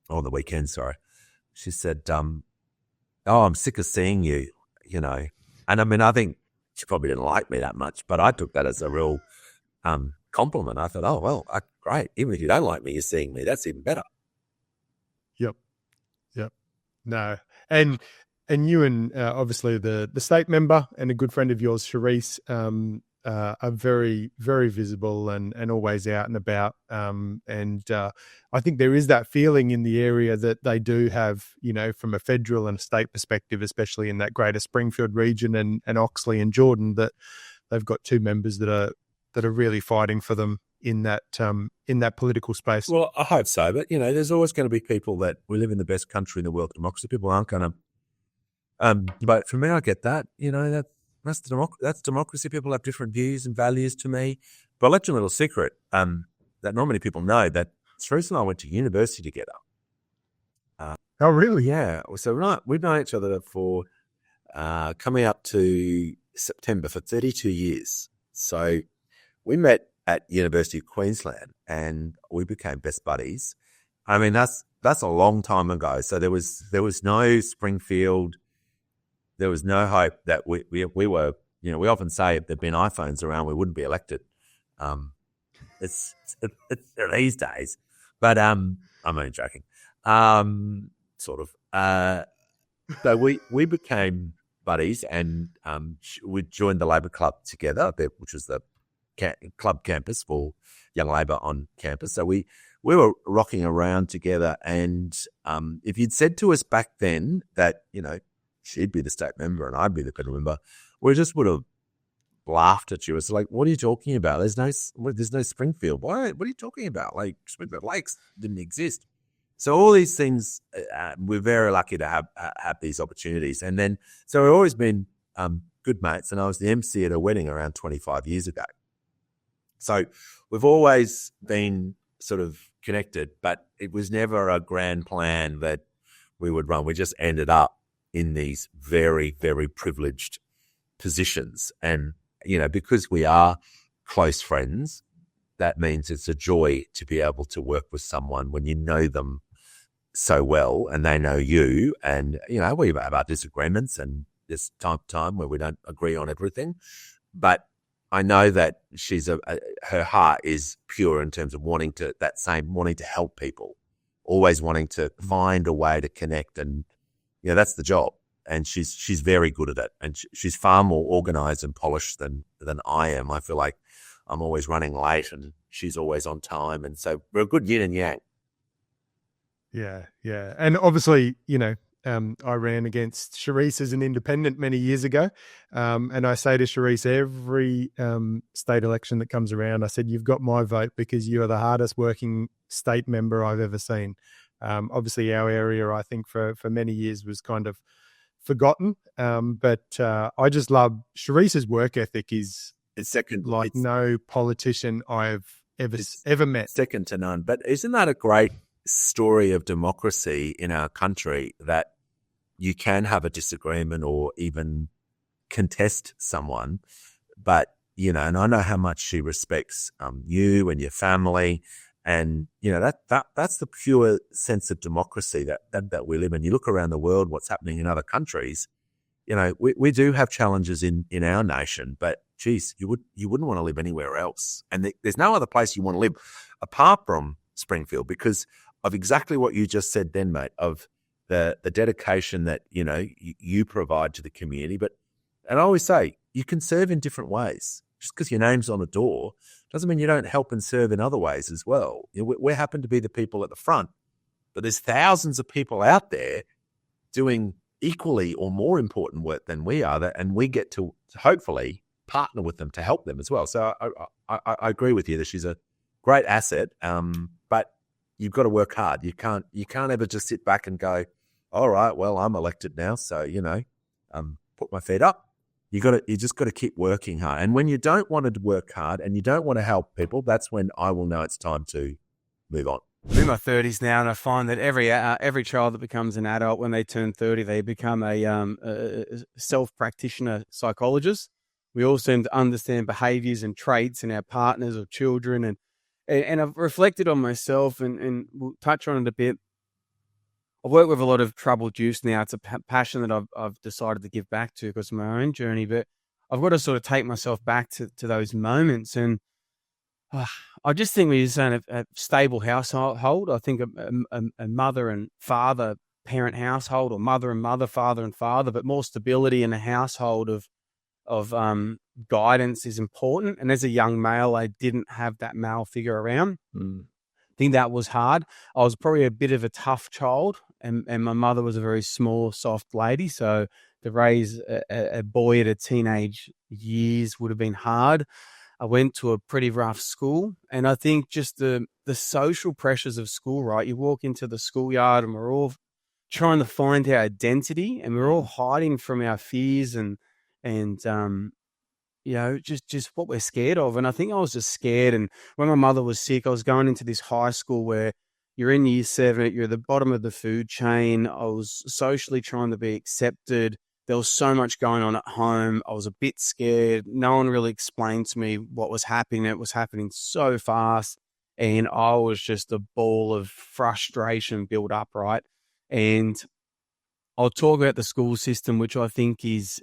on the weekend, sorry, she said, I'm sick of seeing you, And I mean, I think she probably didn't like me that much, but I took that as a real compliment. I thought, oh, well, great. Even if you don't like me, you're seeing me. That's even better. Yep. No. And you and obviously the state member and a good friend of yours, Charisse, are very, very visible and always out and about. And I think there is that feeling in the area that they do have, from a federal and a state perspective, especially in that greater Springfield region and Oxley and Jordan, that they've got two members that are really fighting for them in that political space. Well, I hope so, but there's always going to be people that we live in the best country in the world of democracy. People aren't going to. But for me, I get that. That's democracy. People have different views and values to me. But I'll let you a little secret that not many people know, that Therese and I went to university together. Oh, really? Yeah. So we've known each other for coming up to September for 32 years. So we met at University of Queensland and we became best buddies. I mean, that's a long time ago. So there was no Springfield. There was no hope that we were, we often say if there'd been iPhones around, we wouldn't be elected. It's these days, but I'm only joking. Sort of. So we became buddies, and we joined the Labor Club together, which was the club campus for Young Labor on campus. So we were rocking around together, and if you'd said to us back then that she'd be the state member and I'd be the federal member, we just would have laughed at you. It's like, what are you talking about? There's no Springfield. What are you talking about? Like, Springfield Lakes didn't exist. So all these things, we're very lucky to have these opportunities. And then, so we've always been good mates, and I was the MC at a wedding around 25 years ago. So we've always been sort of connected, but it was never a grand plan that we would run. We just ended up in these very, very privileged positions. And, because we are close friends, that means it's a joy to be able to work with someone when you know them so well and they know you. And, we have our disagreements and there's time to time where we don't agree on everything. But I know that her heart is pure in terms of wanting to help people, always wanting to find a way to connect. And, that's the job. And she's very good at it. And she's far more organized and polished than I am. I feel like I'm always running late and she's always on time. And so we're a good yin and yang. Yeah. And obviously, I ran against Charisse as an independent many years ago. And I say to Charisse, every state election that comes around, I said, you've got my vote because you are the hardest working state member I've ever seen. Obviously, our area, I think, for many years was kind of forgotten. But I just love Charisse's work ethic is second, like no politician I've ever met. Second to none. But isn't that a great story of democracy in our country, that you can have a disagreement or even contest someone, but and I know how much she respects you and your family, and that's the pure sense of democracy that we live in. You look around the world, what's happening in other countries, we do have challenges in our nation, but geez, you wouldn't want to live anywhere else, and there's no other place you want to live apart from Springfield because of exactly what you just said then, mate, of the dedication that, you provide to the community. And I always say, you can serve in different ways. Just because your name's on a door doesn't mean you don't help and serve in other ways as well. We happen to be the people at the front, but there's thousands of people out there doing equally or more important work than we are, and we get to hopefully partner with them to help them as well. So I agree with you that she's a great asset, but you've got to work hard. You can't ever just sit back and go, all right, well, I'm elected now, so put my feet up. You just got to keep working hard. And when you don't want to work hard and you don't want to help people, that's when I will know it's time to move on. I'm in my 30s now, and I find that every child that becomes an adult, when they turn 30, they become a self-practitioner psychologist. We all seem to understand behaviors and traits in our partners or children, and I've reflected on myself, and we'll touch on it a bit. I've worked with a lot of troubled youth now. It's a passion that I've decided to give back to because of my own journey, but I've got to sort of take myself back to those moments. And I just think we're saying a stable household. I think a mother and father parent household, or mother and mother, father and father, but more stability in a household of guidance is important. And as a young male, I didn't have that male figure around. I think that was hard. I was probably a bit of a tough child, and my mother was a very small, soft lady. So to raise a boy at a teenage years would have been hard. I went to a pretty rough school, and I think just the social pressures of school, right? You walk into the schoolyard and we're all trying to find our identity, and we're all hiding from our fears and just what we're scared of. And I think I was just scared. And when my mother was sick, I was going into this high school where you're in year 7, you're at the bottom of the food chain. I was socially trying to be accepted. There was so much going on at home. I was a bit scared. No one really explained to me what was happening. It was happening so fast. And I was just a ball of frustration built up, right? And I'll talk about the school system, which I think is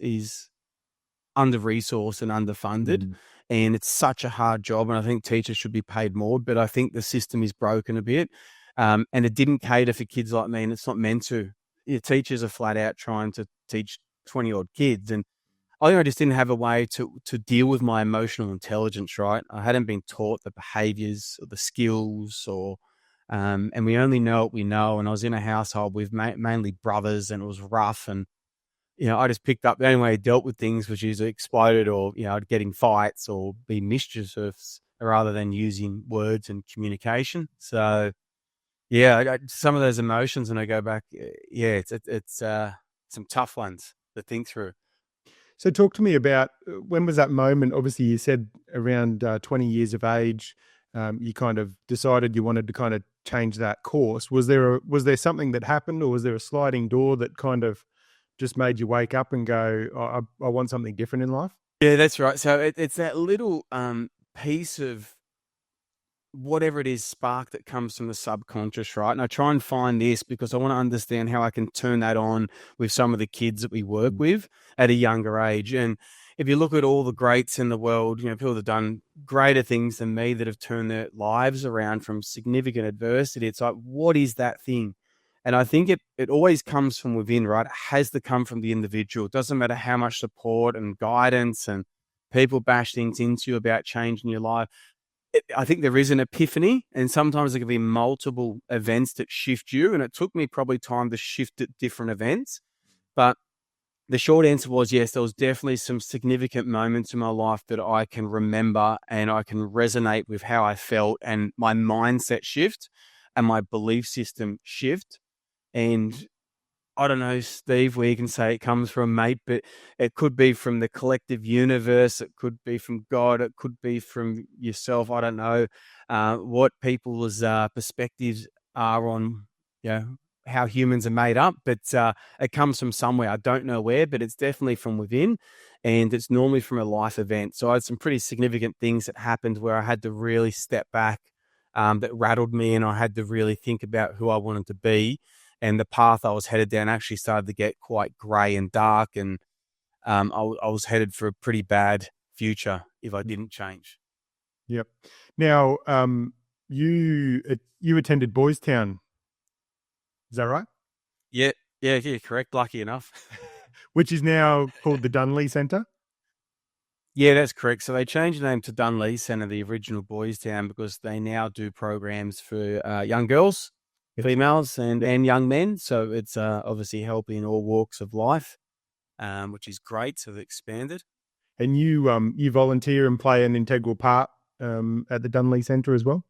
under-resourced and underfunded. And it's such a hard job. And I think teachers should be paid more. But I think the system is broken a bit. And it didn't cater for kids like me. And it's not meant to. Your teachers are flat out trying to teach 20-odd kids. And I think I just didn't have a way to deal with my emotional intelligence, right? I hadn't been taught the behaviors or the skills and we only know what we know. And I was in a household with mainly brothers, and it was rough. And, I just picked up the only way I dealt with things was usually exploded, or, I'd get in fights or be mischievous rather than using words and communication. So, yeah, some of those emotions, and I go back, it's some tough ones to think through. So talk to me about when was that moment? Obviously, you said around 20 years of age, you kind of decided you wanted to kind of change that course. Was there something that happened, or was there a sliding door that kind of just made you wake up and go, I want something different in life? Yeah, that's right. So it's that little piece of whatever it is, spark that comes from the subconscious, right? And I try and find this because I want to understand how I can turn that on with some of the kids that we work with at a younger age. And if you look at all the greats in the world, people that have done greater things than me that have turned their lives around from significant adversity, it's like, what is that thing? And I think it always comes from within, right? It has to come from the individual. It doesn't matter how much support and guidance and people bash things into you about changing your life. I think there is an epiphany, and sometimes there can be multiple events that shift you. And it took me probably time to shift at different events. But the short answer was yes, there was definitely some significant moments in my life that I can remember, and I can resonate with how I felt, and my mindset shift and my belief system shift. And I don't know, Steve, where you can say it comes from, mate, but it could be from the collective universe. It could be from God. It could be from yourself. I don't know what people's perspectives are on, how humans are made up, but it comes from somewhere. I don't know where, but it's definitely from within, and it's normally from a life event. So I had some pretty significant things that happened where I had to really step back, that rattled me, and I had to really think about who I wanted to be. And the path I was headed down actually started to get quite grey and dark, and I was headed for a pretty bad future if I didn't change. Yep. Now, you attended Boys Town. Is that right? Yeah, correct. Lucky enough. Which is now called the Dunley Centre? Yeah, that's correct. So they changed the name to Dunley Centre, the original Boys Town, because they now do programs for young girls females and young men. So it's obviously helping all walks of life, which is great. So they've expanded. And you volunteer and play an integral part at the Dunley Centre as well?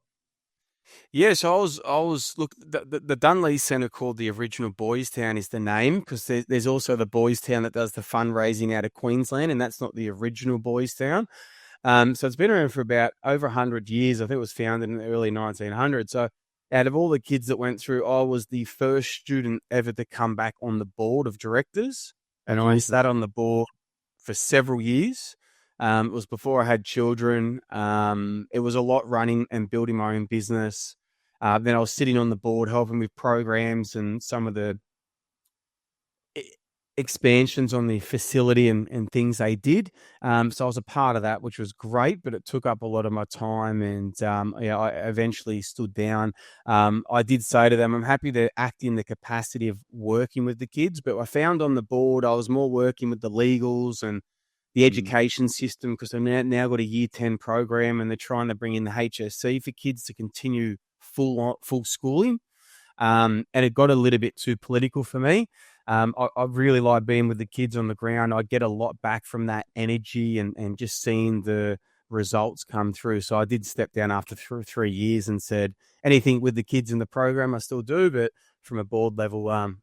Yeah, so I was look the Dunley Centre, called the original Boys Town, is the name, because there's also the Boys Town that does the fundraising out of Queensland, and that's not the original Boys Town. So it's been around for about over 100 years. I think it was founded in the early 1900s. So out of all the kids that went through, I was the first student ever to come back on the board of directors, and I sat on the board for several years. It was before I had children. It was a lot running and building my own business. Then I was sitting on the board helping with programs and some of the expansions on the facility and things they did. So I was a part of that, which was great, but it took up a lot of my time, and I eventually stood down. I did say to them, I'm happy to act in the capacity of working with the kids, but I found on the board I was more working with the legals and the education system, because I've now got a year 10 program, and they're trying to bring in the HSC for kids to continue full schooling. And it got a little bit too political for me. I really like being with the kids on the ground. I get a lot back from that energy and just seeing the results come through. So I did step down after 3 years and said, anything with the kids in the program I still do, but from a board level,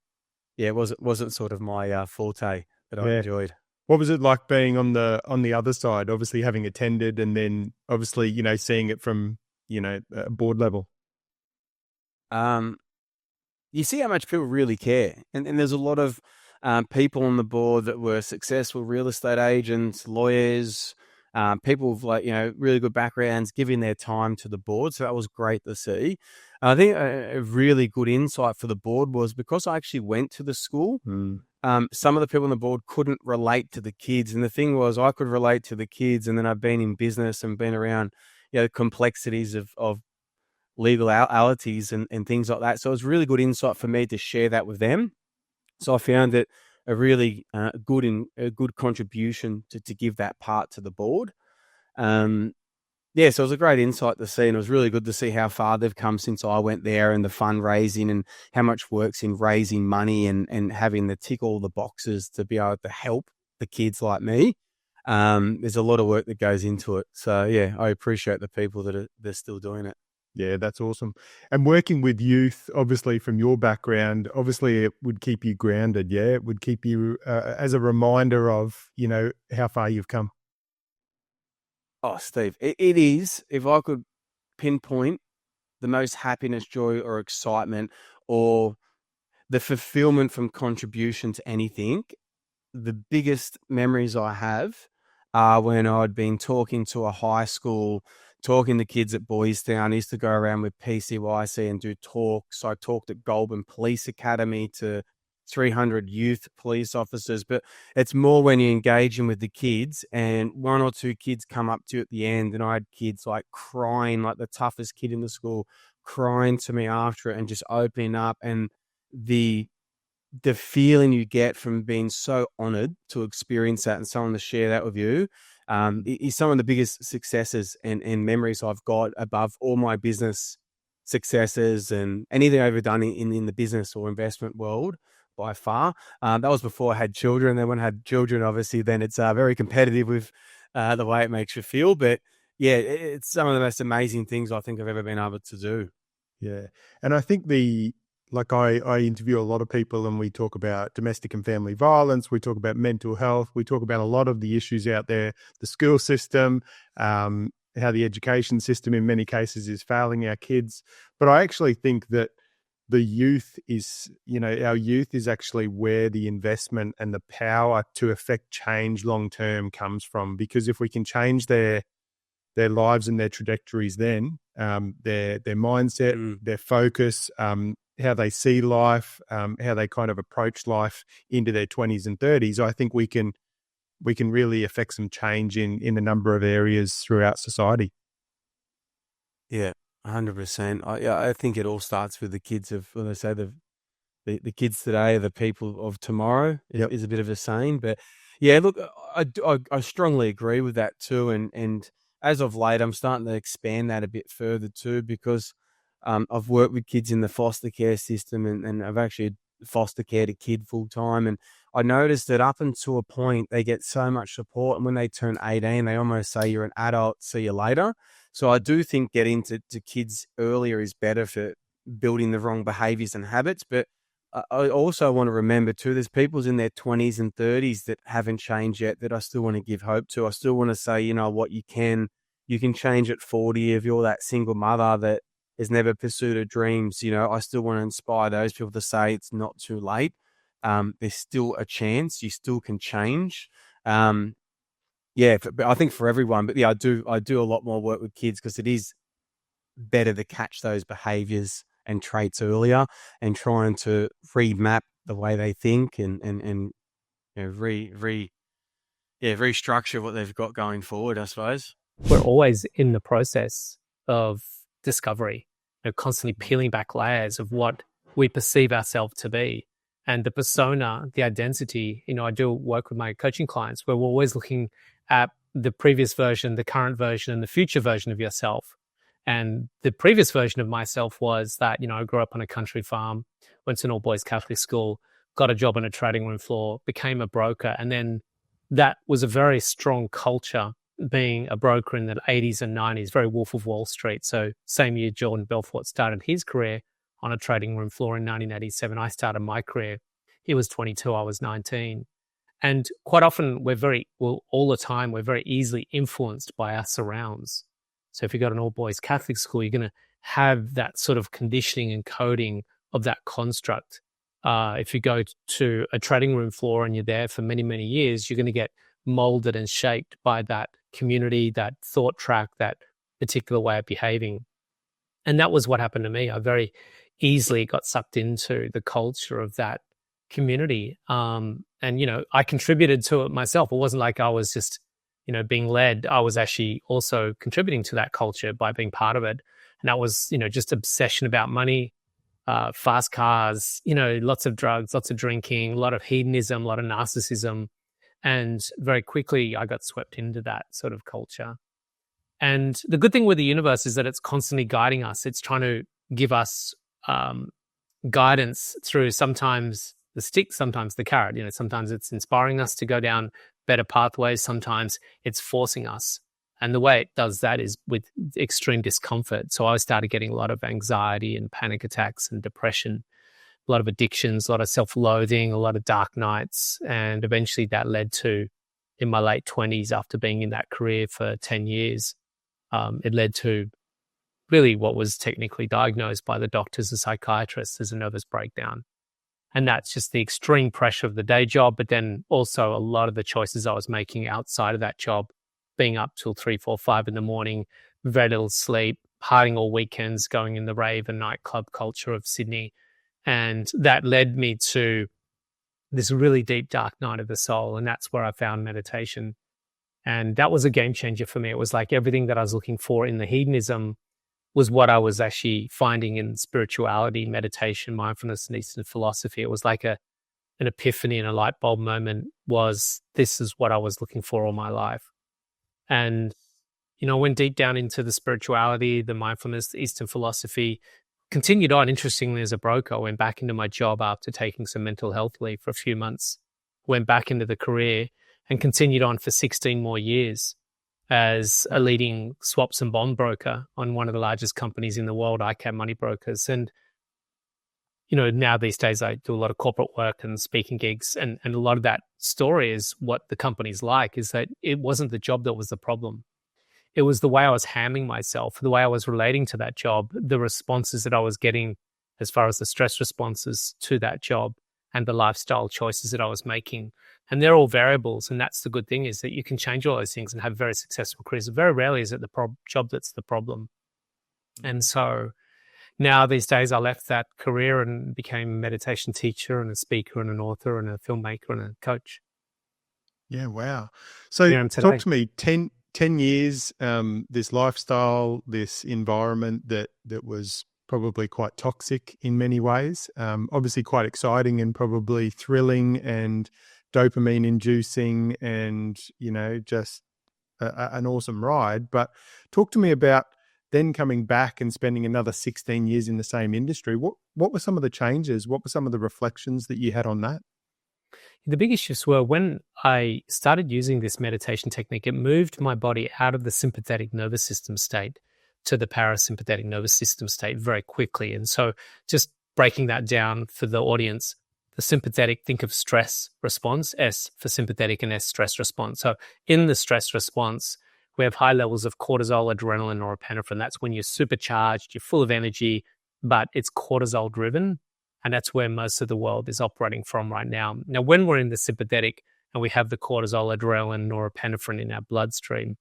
it wasn't sort of my forte that I enjoyed. What was it like being on the other side, obviously having attended, and then obviously, seeing it from, board level? You see how much people really care. And there's a lot of people on the board that were successful real estate agents, lawyers, people with really good backgrounds, giving their time to the board. So that was great to see. I think a really good insight for the board was, because I actually went to the school, some of the people on the board couldn't relate to the kids. And the thing was, I could relate to the kids, and then I've been in business and been around the complexities of legalities and things like that. So it was really good insight for me to share that with them. So I found it a really good contribution to give that part to the board. So it was a great insight to see, and it was really good to see how far they've come since I went there, and the fundraising and how much works in raising money and having to tick all the boxes to be able to help the kids like me. There's a lot of work that goes into it. So I appreciate the people that they're still doing it. Yeah, that's awesome. And working with youth, obviously from your background, obviously it would keep you grounded. Yeah, it would keep you as a reminder of, how far you've come. Oh, Steve, it is. If I could pinpoint the most happiness, joy, or excitement, or the fulfillment from contribution to anything, the biggest memories I have are when I'd been talking to a high school, talking to kids at Boys Town. I used to go around with PCYC and do talks. I talked at Goulburn Police Academy to 300 youth police officers, but it's more when you're engaging with the kids, and one or two kids come up to you at the end, and I had kids like crying, like the toughest kid in the school, crying to me after it and just opening up, and the feeling you get from being so honored to experience that and someone to share that with you is some of the biggest successes and memories I've got, above all my business successes and anything I've ever done in the business or investment world by far. That was before I had children. Then when I had children, obviously, then it's very competitive with the way it makes you feel. But it's some of the most amazing things I think I've ever been able to do. Yeah. And I think I interview a lot of people, and we talk about domestic and family violence. We talk about mental health. We talk about a lot of the issues out there, the school system, how the education system in many cases is failing our kids. But I actually think that the youth is, our youth is actually where the investment and the power to affect change long-term comes from. Because if we can change their lives and their trajectories, then their mindset, their focus, how they see life, how they kind of approach life into their 20s and 30s, I think we can really affect some change in a number of areas throughout society. Yeah, 100%. I think it all starts with the kids of, when they say the kids today are the people of tomorrow is a bit of a saying. But yeah, look, I strongly agree with that too. And as of late, I'm starting to expand that a bit further too, because I've worked with kids in the foster care system, and I've actually foster cared a kid full time. And I noticed that up until a point, they get so much support. And when they turn 18, they almost say, you're an adult, see you later. So I do think getting to kids earlier is better for building the wrong behaviors and habits. But I also want to remember too, there's people in their 20s and 30s that haven't changed yet that I still want to give hope to. I still want to say, you know what, you can change at 40 if you're that single mother that has never pursued her dreams. You know, I still want to inspire those people to say it's not too late. There's still a chance. You still can change. But I think for everyone, but yeah, I do a lot more work with kids because it is better to catch those behaviors and traits earlier and trying to remap the way they think and you know, restructure what they've got going forward, I suppose. We're always in the process of discovery, you know, constantly peeling back layers of what we perceive ourselves to be. And the persona, the identity, you know, I do work with my coaching clients where we're always looking at the previous version, the current version, and the future version of yourself. And the previous version of myself was that, you know, I grew up on a country farm, went to an all-boys Catholic school, got a job on a trading room floor, became a broker. And then that was a very strong culture, being a broker in the 80s and 90s, very Wolf of Wall Street. So same year Jordan Belfort started his career on a trading room floor in 1987. I started my career. He was 22, I was 19. And quite often all the time, we're very easily influenced by our surrounds. So if you go to an all-boys Catholic school, you're going to have that sort of conditioning and coding of that construct. If you go to a trading room floor and you're there for many, many years, you're going to get molded and shaped by that community, that thought track, that particular way of behaving. And that was what happened to me. I very easily got sucked into the culture of that community. And, you know, I contributed to it myself. It wasn't like I was just, you know, being led. I was actually also contributing to that culture by being part of it. And that was, you know, just obsession about money, fast cars, you know, lots of drugs, lots of drinking, a lot of hedonism, a lot of narcissism. And very quickly I got swept into that sort of culture. And the good thing with the universe is that it's constantly guiding us. It's trying to give us guidance through sometimes the stick, sometimes the carrot. You know, sometimes it's inspiring us to go down better pathways. Sometimes it's forcing us. And the way it does that is with extreme discomfort. So I started getting a lot of anxiety and panic attacks and depression, a lot of addictions, a lot of self-loathing, a lot of dark nights. And eventually that led to, in my late 20s, after being in that career for 10 years, it led to really what was technically diagnosed by the doctors and psychiatrists as a nervous breakdown. And that's just the extreme pressure of the day job, but then also a lot of the choices I was making outside of that job, being up till 3, 4, 5 in the morning, very little sleep, partying all weekends, going in the rave and nightclub culture of Sydney. And that led me to this really deep, dark night of the soul. And that's where I found meditation. And that was a game changer for me. It was like everything that I was looking for in the hedonism was what I was actually finding in spirituality, meditation, mindfulness, and Eastern philosophy. It was like an epiphany and a light bulb moment. Was this is what I was looking for all my life. And, you know, went deep down into the spirituality, the mindfulness, the Eastern philosophy, continued on. Interestingly, as a broker, I went back into my job after taking some mental health leave for a few months, went back into the career and continued on for 16 more years as a leading swaps and bond broker on one of the largest companies in the world, ICAP Money Brokers. And, you know, now these days I do a lot of corporate work and speaking gigs. And a lot of that story is what the company's like, is that it wasn't the job that was the problem. It was the way I was handling myself, the way I was relating to that job, the responses that I was getting as far as the stress responses to that job and the lifestyle choices that I was making. And they're all variables. And that's the good thing, is that you can change all those things and have very successful careers. Very rarely is it the job that's the problem. And so now these days I left that career and became a meditation teacher and a speaker and an author and a filmmaker and a coach. Yeah, wow. So talk to me, 10 years, this lifestyle, this environment that was probably quite toxic in many ways, obviously quite exciting and probably thrilling and dopamine inducing and, you know, just an awesome ride. But talk to me about then coming back and spending another 16 years in the same industry. What were some of the changes? What were some of the reflections that you had on that? The biggest shifts were when I started using this meditation technique, it moved my body out of the sympathetic nervous system state to the parasympathetic nervous system state very quickly. And so just breaking that down for the audience, the sympathetic, think of stress response, S for sympathetic and S stress response. So in the stress response, we have high levels of cortisol, adrenaline, norepinephrine. That's when you're supercharged, you're full of energy, but it's cortisol driven. And that's where most of the world is operating from right now. Now, when we're in the sympathetic and we have the cortisol, adrenaline, norepinephrine in our bloodstream,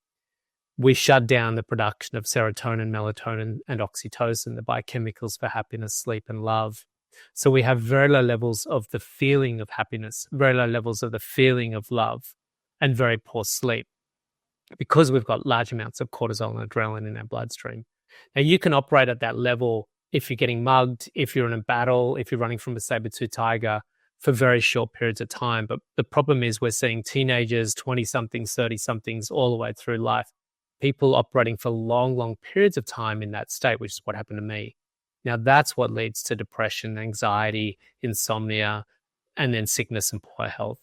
we shut down the production of serotonin, melatonin, and oxytocin, the biochemicals for happiness, sleep, and love. So we have very low levels of the feeling of happiness, very low levels of the feeling of love, and very poor sleep because we've got large amounts of cortisol and adrenaline in our bloodstream. Now, you can operate at that level if you're getting mugged, if you're in a battle, if you're running from a saber-tooth tiger for very short periods of time. But the problem is we're seeing teenagers, 20-somethings, 30-somethings, all the way through life, people operating for long, long periods of time in that state, which is what happened to me. Now, that's what leads to depression, anxiety, insomnia, and then sickness and poor health.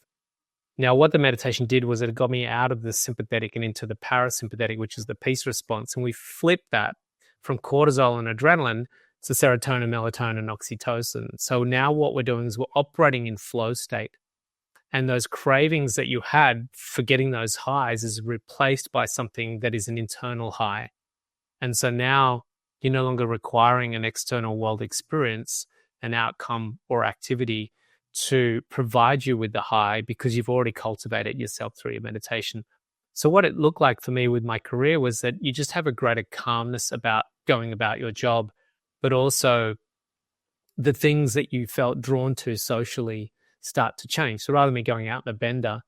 Now, what the meditation did was it got me out of the sympathetic and into the parasympathetic, which is the peace response. And we flipped that from cortisol and adrenaline to serotonin, melatonin, and oxytocin. So now what we're doing is we're operating in flow state. And those cravings that you had for getting those highs is replaced by something that is an internal high. And so now you're no longer requiring an external world experience, an outcome or activity to provide you with the high because you've already cultivated yourself through your meditation. So what it looked like for me with my career was that you just have a greater calmness about going about your job, but also the things that you felt drawn to socially start to change. So rather than me going out in a bender,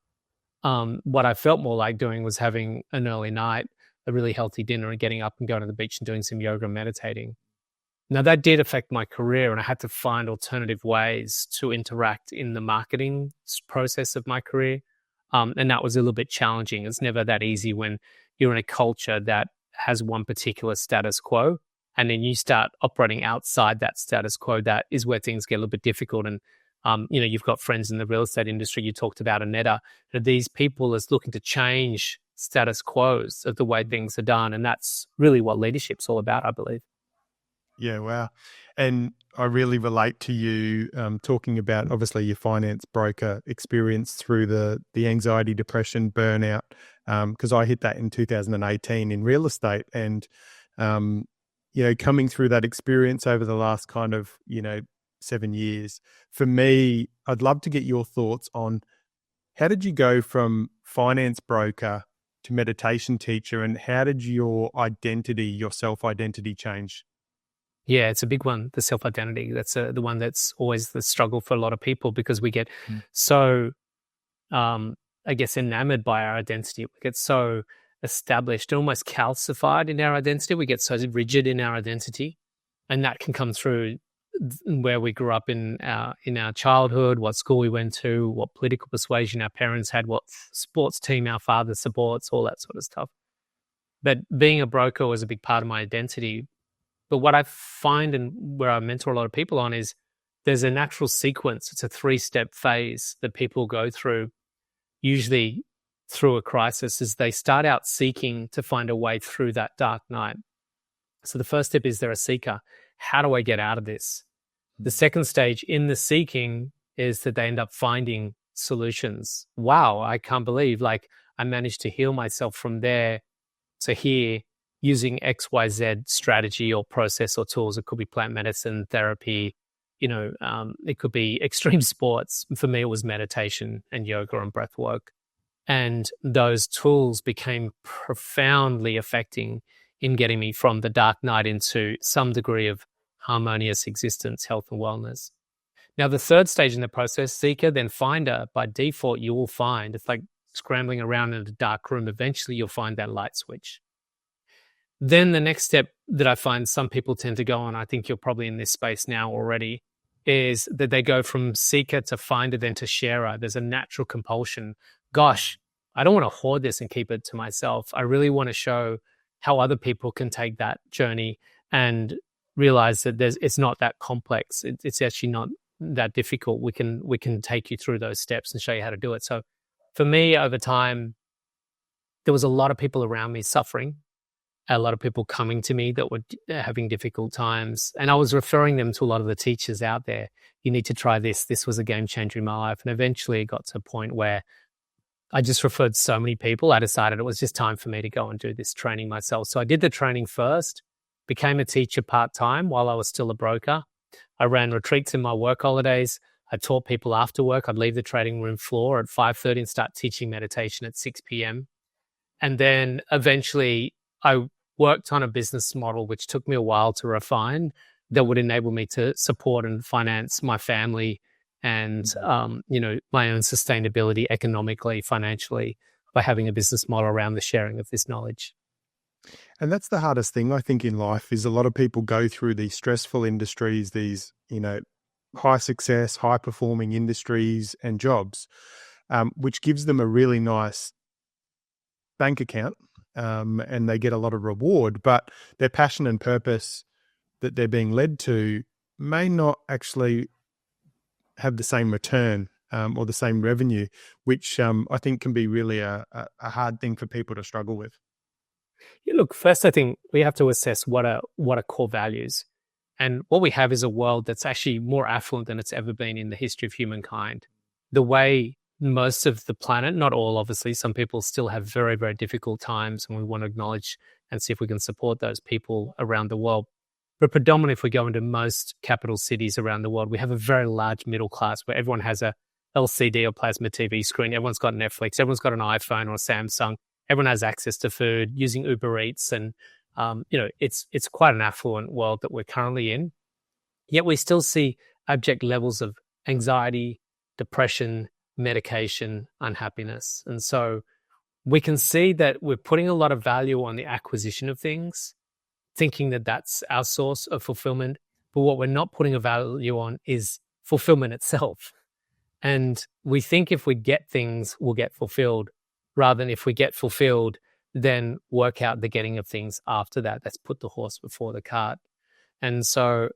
what I felt more like doing was having an early night, a really healthy dinner, and getting up and going to the beach and doing some yoga and meditating. Now, that did affect my career, and I had to find alternative ways to interact in the marketing process of my career. And that was a little bit challenging. It's never that easy when you're in a culture that has one particular status quo, and then you start operating outside that status quo. That is where things get a little bit difficult. And you've got friends in the real estate industry. You talked about Aneta. These people is looking to change status quos of the way things are done, and that's really what leadership's all about, I believe. Yeah, wow. And I really relate to you talking about, obviously, your finance broker experience through the anxiety, depression, burnout, because I hit that in 2018 in real estate. And, coming through that experience over the last 7 years, for me, I'd love to get your thoughts on how did you go from finance broker to meditation teacher, and how did your self-identity change? Yeah, it's a big one, the self-identity. That's the one that's always the struggle for a lot of people because we get so, enamored by our identity. We get so established, almost calcified in our identity. We get so rigid in our identity. And that can come through where we grew up in our childhood, what school we went to, what political persuasion our parents had, what sports team our father supports, all that sort of stuff. But being a broker was a big part of my identity. But what I find and where I mentor a lot of people on is there's a natural sequence. It's a 3-step phase that people go through, usually through a crisis, is they start out seeking to find a way through that dark night. So the first step is they're a seeker. How do I get out of this? The second stage in the seeking is that they end up finding solutions. Wow, I can't believe I managed to heal myself from there to here using XYZ strategy or process or tools. It could be plant medicine, therapy, it could be extreme sports. For me, it was meditation and yoga and breath work. And those tools became profoundly affecting in getting me from the dark night into some degree of harmonious existence, health and wellness. Now, the third stage in the process, seeker, then finder, by default, you will find, it's like scrambling around in a dark room. Eventually, you'll find that light switch. Then the next step that I find some people tend to go on, I think you're probably in this space now already, is that they go from seeker to finder, then to sharer. There's a natural compulsion. Gosh, I don't want to hoard this and keep it to myself. I really want to show how other people can take that journey and realize that it's not that complex. It's actually not that difficult. We can take you through those steps and show you how to do it. So for me, over time, there was a lot of people around me suffering, a lot of people coming to me that were having difficult times. And I was referring them to a lot of the teachers out there. You need to try this. This was a game changer in my life. And eventually it got to a point where I just referred so many people, I decided it was just time for me to go and do this training myself. So I did the training first, became a teacher part-time while I was still a broker. I ran retreats in my work holidays. I taught people after work. I'd leave the trading room floor at 5:30 and start teaching meditation at 6 p.m. And then eventually I worked on a business model, which took me a while to refine, that would enable me to support and finance my family and, my own sustainability economically, financially, by having a business model around the sharing of this knowledge. And that's the hardest thing, I think, in life is a lot of people go through these stressful industries, these, high success, high performing industries and jobs, which gives them a really nice bank account, and they get a lot of reward, but their passion and purpose that they're being led to may not actually have the same return or the same revenue, which I think can be really a hard thing for people to struggle with. Yeah, look, first, I think we have to assess what are core values. And what we have is a world that's actually more affluent than it's ever been in the history of humankind. The way most of the planet, not all, obviously, some people still have very, very difficult times, and we want to acknowledge and see if we can support those people around the world. But predominantly, if we go into most capital cities around the world, we have a very large middle class where everyone has a LCD or plasma TV screen. Everyone's got Netflix. Everyone's got an iPhone or a Samsung. Everyone has access to food using Uber Eats. And, it's quite an affluent world that we're currently in. Yet we still see abject levels of anxiety, depression, medication, unhappiness. And so we can see that we're putting a lot of value on the acquisition of things, thinking that that's our source of fulfillment. But what we're not putting a value on is fulfillment itself. And we think if we get things, we'll get fulfilled, rather than if we get fulfilled, then work out the getting of things after that. That's put the horse before the cart. And so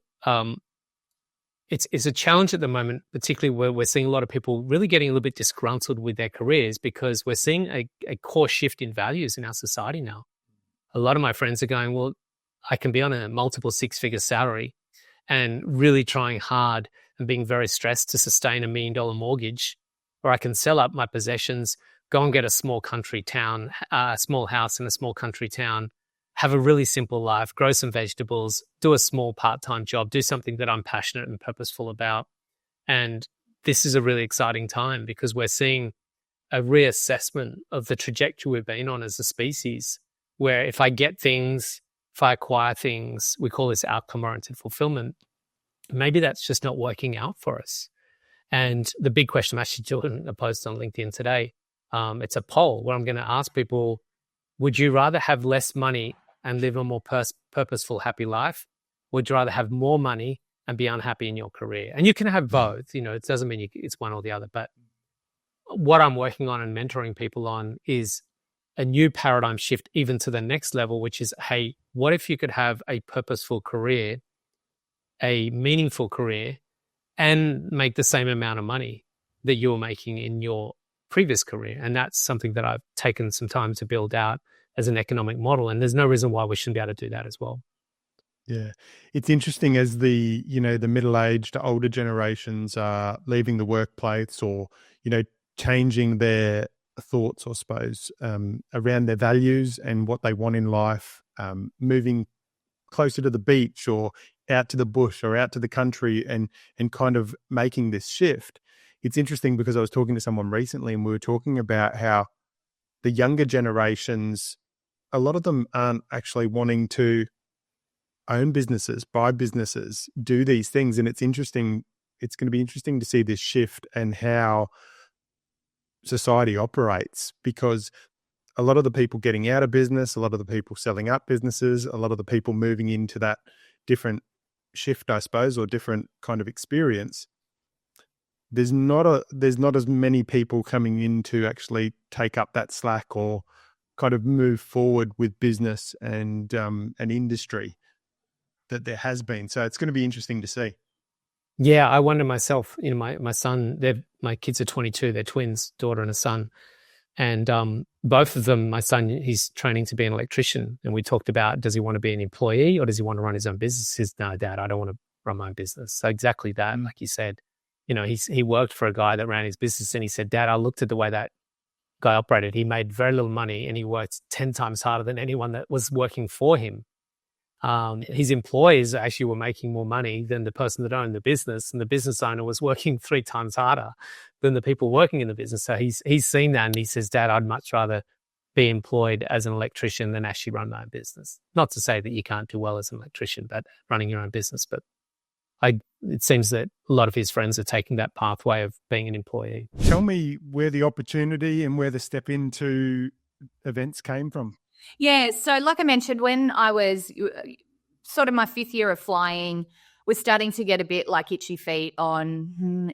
it's a challenge at the moment, particularly where we're seeing a lot of people really getting a little bit disgruntled with their careers, because we're seeing a core shift in values in our society now. A lot of my friends are going, well, I can be on a multiple six-figure salary and really trying hard and being very stressed to sustain $1 million mortgage, or I can sell up my possessions, go and get a small country town, a small house in a small country town, have a really simple life, grow some vegetables, do a small part-time job, do something that I'm passionate and purposeful about. And this is a really exciting time because we're seeing a reassessment of the trajectory we've been on as a species, where if I get things, if I acquire things, we call this outcome-oriented fulfillment, maybe that's just not working out for us. And the big question, I'm actually doing a post on LinkedIn today, it's a poll where I'm going to ask people, would you rather have less money and live a more purposeful, happy life? Would you rather have more money and be unhappy in your career? And you can have both. It doesn't mean it's one or the other. But what I'm working on and mentoring people on is a new paradigm shift even to the next level, which is, hey, what if you could have a purposeful career, a meaningful career, and make the same amount of money that you were making in your previous career? And that's something that I've taken some time to build out as an economic model. And there's no reason why we shouldn't be able to do that as well. Yeah. It's interesting as the middle-aged, older generations are leaving the workplace or, changing their thoughts, I suppose, around their values and what they want in life, moving closer to the beach or out to the bush or out to the country and kind of making this shift. It's interesting because I was talking to someone recently and we were talking about how the younger generations, a lot of them aren't actually wanting to own businesses, buy businesses, do these things. And it's interesting. It's going to be interesting to see this shift and how society operates, because a lot of the people getting out of business, a lot of the people selling up businesses, a lot of the people moving into that different shift, I suppose, or different kind of experience, there's not as many people coming in to actually take up that slack or kind of move forward with business and industry that there has been. So it's going to be interesting to see. Yeah, I wonder myself, my son, my kids are 22, they're twins, daughter and a son. And both of them, my son, he's training to be an electrician. And we talked about, does he want to be an employee or does he want to run his own business? He says, no, Dad, I don't want to run my own business. So exactly that, like you said, he worked for a guy that ran his business and he said, Dad, I looked at the way that guy operated. He made very little money and he worked 10 times harder than anyone that was working for him. His employees actually were making more money than the person that owned the business, and the business owner was working 3 times harder than the people working in the business. So he's seen that and he says, Dad, I'd much rather be employed as an electrician than actually run my own business. Not to say that you can't do well as an electrician, but running your own business. But it seems that a lot of his friends are taking that pathway of being an employee. Tell me where the opportunity and where the step into events came from. Yeah, so like I mentioned, when I was sort of my 5th year of flying, was starting to get a bit like itchy feet on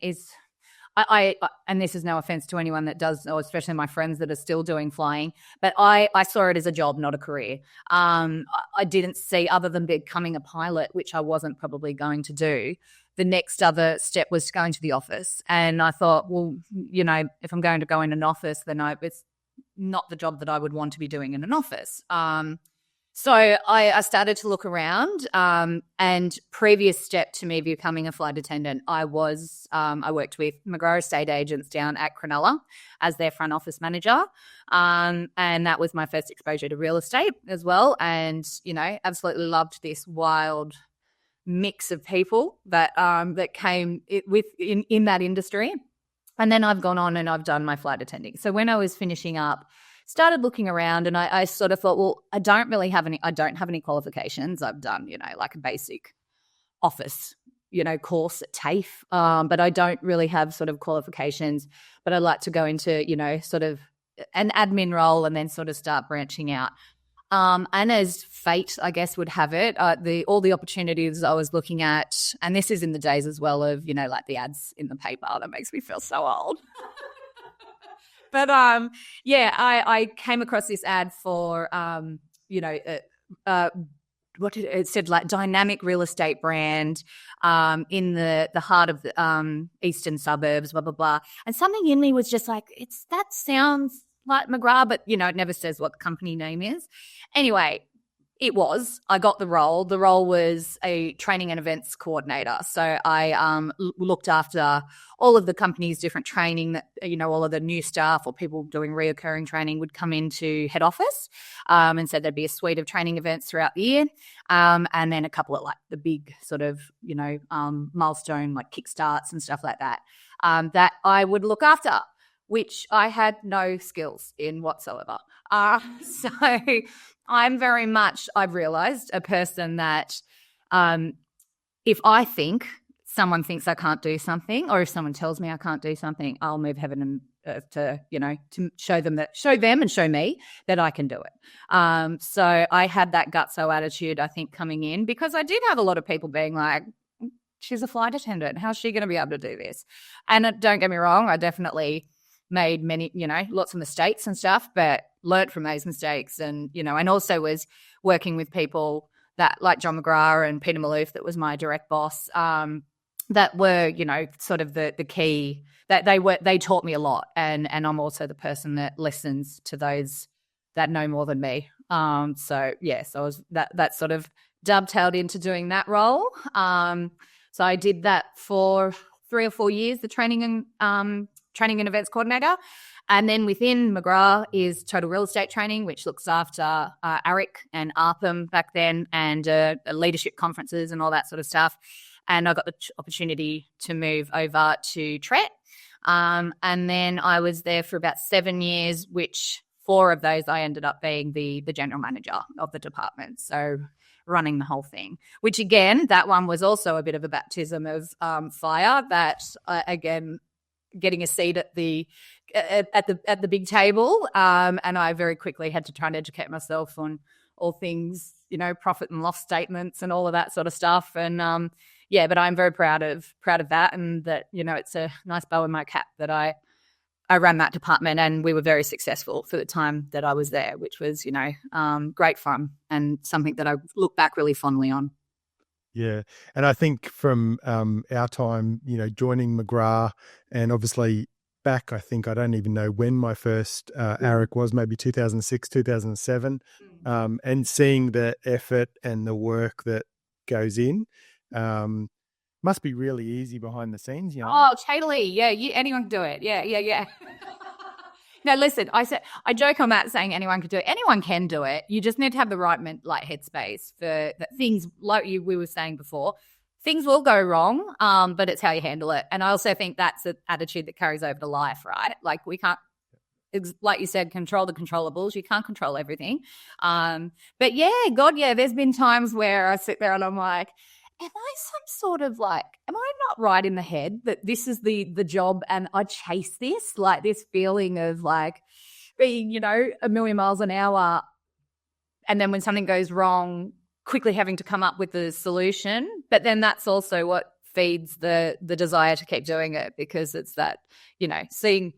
and this is no offense to anyone that does, or especially my friends that are still doing flying, but I saw it as a job, not a career. I didn't see, other than becoming a pilot, which I wasn't probably going to do, the next other step was going to the office. And I thought, well, if I'm going to go in an office, then it's not the job that I would want to be doing in an office. So I started to look around, and previous step to me becoming a flight attendant, I worked with McGrath estate agents down at Cronulla as their front office manager, and that was my first exposure to real estate as well. And absolutely loved this wild mix of people that came in that industry. And then I've gone on and I've done my flight attending. So when I was finishing up, started looking around and I sort of thought, well, I don't have any qualifications. I've done, like a basic office, course at TAFE, but I don't really have sort of qualifications, but I'd like to go into, sort of an admin role and then sort of start branching out. And as fate, I guess, would have it, all the opportunities I was looking at, and this is in the days as well of, like the ads in the paper, that makes me feel so old. But I came across this ad for, it said like dynamic real estate brand in the heart of the eastern suburbs, blah, blah, blah. And something in me was just like, that sounds like McGrath, but, it never says what the company name is. Anyway, I got the role. The role was a training and events coordinator. So I looked after all of the company's different training that, all of the new staff or people doing reoccurring training would come into head office. And so there'd be a suite of training events throughout the year. And then a couple of like the big sort of, milestone like kickstarts and stuff like that, that I would look after, which I had no skills in whatsoever. So I'm very much, I've realized, a person that if I think someone thinks I can't do something, or if someone tells me I can't do something, I'll move heaven and earth to show them and show me that I can do it. So I had that gutso attitude, I think, coming in, because I did have a lot of people being like, she's a flight attendant, how's she going to be able to do this? And don't get me wrong, I definitely made many, lots of mistakes and stuff, but learnt from those mistakes. And, and also was working with people that like John McGrath and Peter Maloof, that was my direct boss, that were, sort of the key, that they taught me a lot. And I'm also the person that listens to those that know more than me. So yes, I was that sort of dovetailed into doing that role. So I did that for 3 or 4 years, the training and events coordinator. And then within McGrath is Total Real Estate Training, which looks after ARIC and ARPM back then, and leadership conferences and all that sort of stuff. And I got the opportunity to move over to TRET. And then I was there for about 7 years, which 4 of those I ended up being the general manager of the department. So running the whole thing, which again, that one was also a bit of a baptism of fire, that again, getting a seat at the big table, and I very quickly had to try and educate myself on all things, profit and loss statements and all of that sort of stuff. And but I'm very proud of that, and that it's a nice bow in my cap that I I ran that department, and we were very successful for the time that I was there, which was, great fun and something that I look back really fondly on. Yeah. And I think from our time, joining McGrath, and obviously back, I think, I don't even know when my first ARIC was, maybe 2006, 2007, and seeing the effort and the work that goes in, must be really easy behind the scenes. Oh, totally. Yeah, anyone can do it. Yeah. No, listen, I joke on that saying anyone can do it. Anyone can do it. You just need to have the right headspace for things, like we were saying before. Things will go wrong, but it's how you handle it. And I also think that's an attitude that carries over to life, right? Like we can't, like you said, control the controllables. You can't control everything. But yeah, there's been times where I sit there and I'm like, am I some sort of am I not right in the head that this is the job and I chase this, this feeling of being, a million miles an hour. And then when something goes wrong, quickly having to come up with the solution. But then that's also what feeds the desire to keep doing it, because it's that, seeing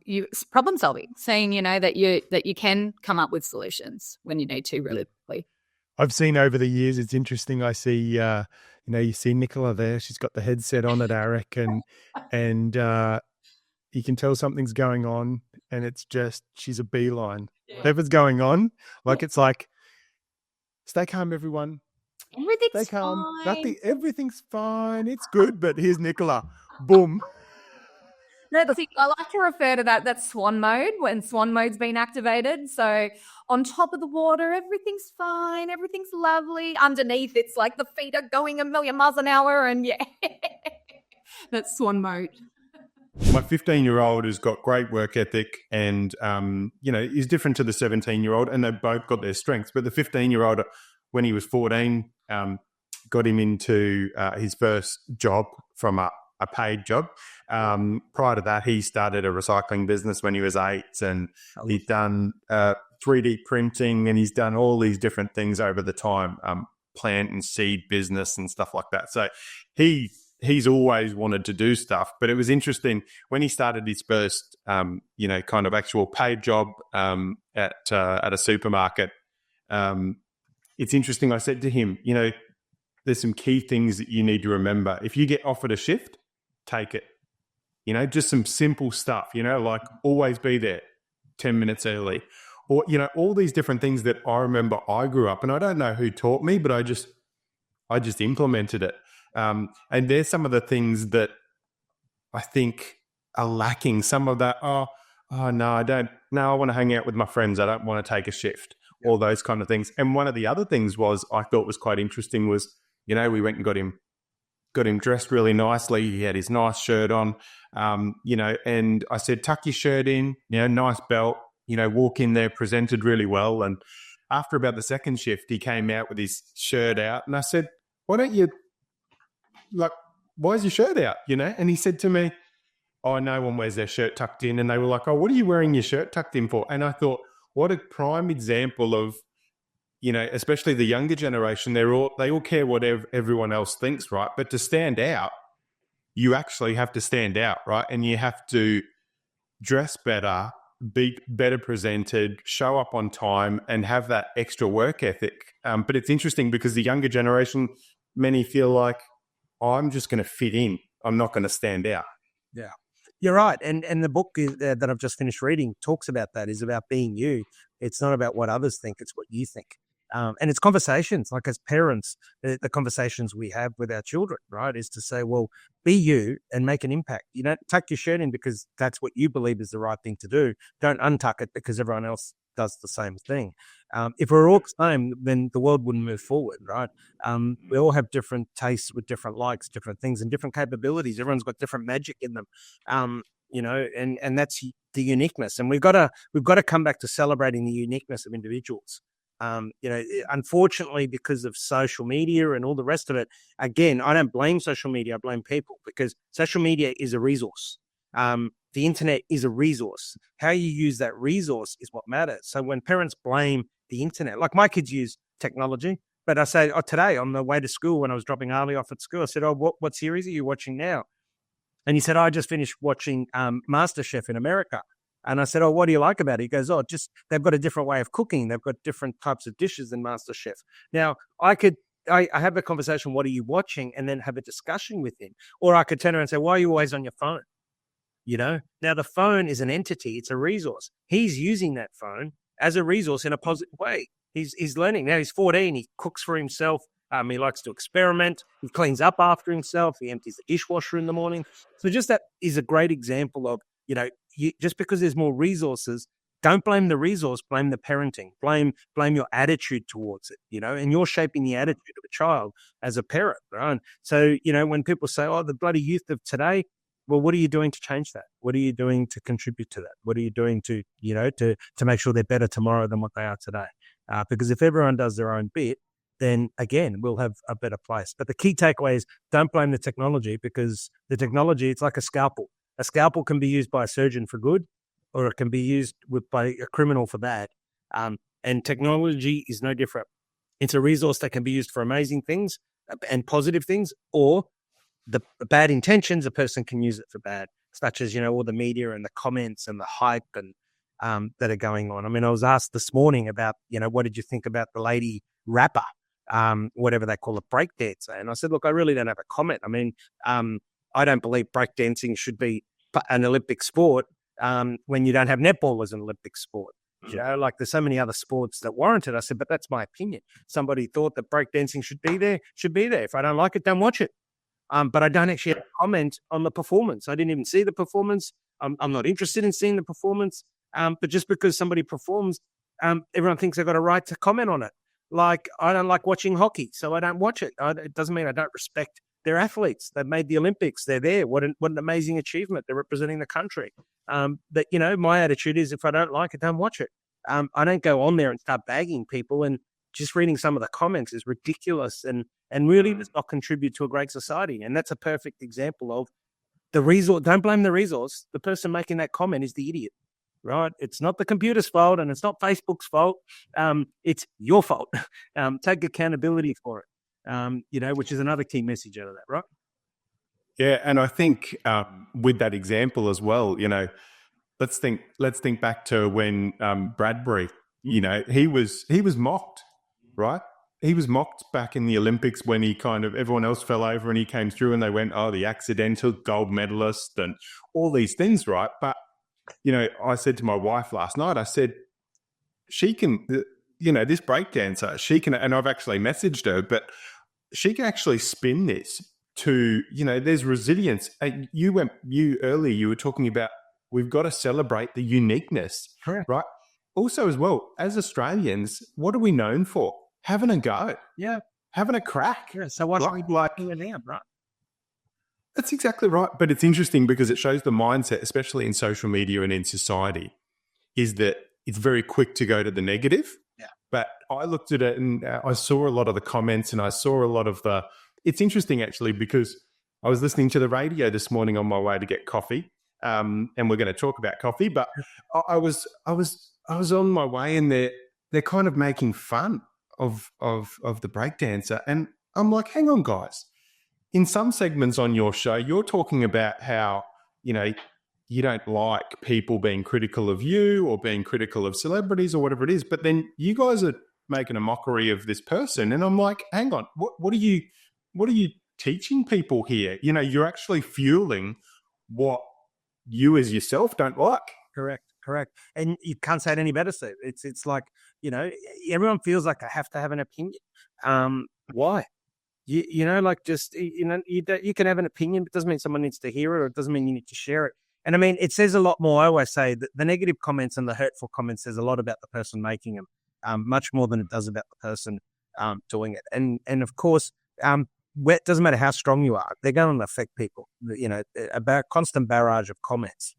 you problem solving, seeing, that you can come up with solutions when you need to really quickly. I've seen over the years, it's interesting. I see, you see Nicola there. She's got the headset on at ARIC, and you can tell something's going on, and it's just, she's a beeline. Whatever's going on, it's like, stay calm, everyone. Everything's stay calm. fine. Everything's fine. It's good, but here's Nicola. Boom. No, I like to refer to that's swan mode, when swan mode's been activated. So on top of the water, everything's fine, everything's lovely. Underneath, it's like the feet are going a million miles an hour, and that's swan mode. My 15-year-old has got great work ethic and, is different to the 17-year-old, and they've both got their strengths. But the 15-year-old, when he was 14, got him into his first job from a paid job. Prior to that, he started a recycling business when he was 8, and he's done 3D printing, and he's done all these different things over the time, plant and seed business and stuff like that. So he's always wanted to do stuff. But it was interesting when he started his first, kind of actual paid job at a supermarket. It's interesting. I said to him, there's some key things that you need to remember. If you get offered a shift, take it. Just some simple stuff, like always be there 10 minutes early, or, all these different things that I remember I grew up, and I don't know who taught me, but I just implemented it. And there's some of the things that I think are lacking. Some of that, I want to hang out with my friends. I don't want to take a shift, all those kind of things. And one of the other things I thought was quite interesting was, we went and got him dressed really nicely. He had his nice shirt on, and I said, tuck your shirt in, nice belt, walk in there, presented really well. And after about the second shift, he came out with his shirt out, and I said, why is your shirt out, And he said to me, oh, no one wears their shirt tucked in. And they were like, oh, what are you wearing your shirt tucked in for? And I thought, what a prime example of, especially the younger generation, they all care what everyone else thinks, right? But to stand out, you actually have to stand out, right? And you have to dress better, be better presented, show up on time, and have that extra work ethic. But it's interesting because the younger generation, many feel like, I'm just going to fit in. I'm not going to stand out. Yeah, you're right. And the book that I've just finished reading talks about that, is about being you. It's not about what others think. It's what you think. And it's conversations, like as parents, the conversations we have with our children, right, is to say, well, be you and make an impact. You don't tuck your shirt in because that's what you believe is the right thing to do. Don't untuck it because everyone else does the same thing. If we're all the same, then the world wouldn't move forward, right? We all have different tastes with different likes, different things, and different capabilities. Everyone's got different magic in them. And that's the uniqueness. And we've got to come back to celebrating the uniqueness of individuals. Unfortunately, because of social media and all the rest of it, again, I don't blame social media. I blame people, because social media is a resource. The internet is a resource. How you use that resource is what matters. So when parents blame the internet, like my kids use technology, but I say, today on the way to school, when I was dropping Arlie off at school, I said, what series are you watching now? And he said, I just finished watching MasterChef in America. And I said, oh, what do you like about it? He goes, oh, just they've got a different way of cooking. They've got different types of dishes than MasterChef. Now, I have a conversation, what are you watching? And then have a discussion with him. Or I could turn around and say, why are you always on your phone? You know, now the phone is an entity. It's a resource. He's using that phone as a resource in a positive way. He's learning. Now he's 14. He cooks for himself. He likes to experiment. He cleans up after himself. He empties the dishwasher in the morning. So just that is a great example of, you know, just because there's more resources, don't blame the resource, blame the parenting, blame your attitude towards it, you know, and you're shaping the attitude of a child as a parent, right? And so, you know, when people say, oh, the bloody youth of today, well, what are you doing to change that? What are you doing to contribute to that? What are you doing to, you know, to make sure they're better tomorrow than what they are today? Because if everyone does their own bit, then again, we'll have a better place. But the key takeaway is don't blame the technology, because the technology, it's like a scalpel. A scalpel can be used by a surgeon for good, or it can be used by a criminal for bad. And technology is no different. It's a resource that can be used for amazing things and positive things, or the bad intentions, a person can use it for bad, such as, you know, all the media and the comments and the hype and that are going on. I mean, I was asked this morning about, you know, what did you think about the lady rapper, whatever they call it, breakdancer? And I said, look, I really don't have a comment. I mean, I don't believe breakdancing should be an Olympic sport when you don't have netball as an Olympic sport. You know, like there's so many other sports that warrant it. I said, but that's my opinion. Somebody thought that breakdancing should be there. If I don't like it, don't watch it. But I don't actually have a comment on the performance. I didn't even see the performance. I'm not interested in seeing the performance. But just because somebody performs, everyone thinks they've got a right to comment on it. Like, I don't like watching hockey, so I don't watch it. It doesn't mean I don't respect their athletes. They've made the Olympics. They're there. What an amazing achievement. They're representing the country. But, you know, my attitude is if I don't like it, don't watch it. I don't go on there and start bagging people, and just reading some of the comments is ridiculous and really does not contribute to a great society. And that's a perfect example of the resource. Don't blame the resource. The person making that comment is the idiot, right? It's not the computer's fault, and it's not Facebook's fault. It's your fault. Take accountability for it, you know, which is another key message out of that, right? Yeah, and I think with that example as well, you know, let's think back to when Bradbury, you know, he was mocked, right? He was mocked back in the Olympics when he everyone else fell over and he came through and they went, oh, the accidental gold medalist and all these things, right? But, you know, I said to my wife last night, I said, she can, you know, this breakdancer, she can, and I've actually messaged her, but she can actually spin this to, you know, there's resilience. You earlier, you were talking about we've got to celebrate the uniqueness, Correct. Right? Also as well, as Australians, what are we known for? Having a go. Yeah. Having a crack. Yeah. So why should we like do it now, right? That's exactly right. But it's interesting because it shows the mindset, especially in social media and in society, is that it's very quick to go to the negative. Yeah. But I looked at it and I saw a lot of the comments and I saw a lot of the... It's interesting actually because I was listening to the radio this morning on my way to get coffee, and we're going to talk about coffee. But I was on my way and they're kind of making fun of the breakdancer, and I'm like, hang on, guys. In some segments on your show, you're talking about how, you know, you don't like people being critical of you or being critical of celebrities or whatever it is, but then you guys are making a mockery of this person, and I'm like, hang on, what are you teaching people here? You know, you're actually fueling what you as yourself don't like. Correct. And you can't say it any better, Steve. It's like, you know, everyone feels like I have to have an opinion. Why? You know, like just, you know, you can have an opinion, but it doesn't mean someone needs to hear it, or it doesn't mean you need to share it. And I mean, it says a lot more. I always say that the negative comments and the hurtful comments says a lot about the person making them, much more than it does about the person doing it. And of course, it doesn't matter how strong you are, they're going to affect people. You know, a constant barrage of comments.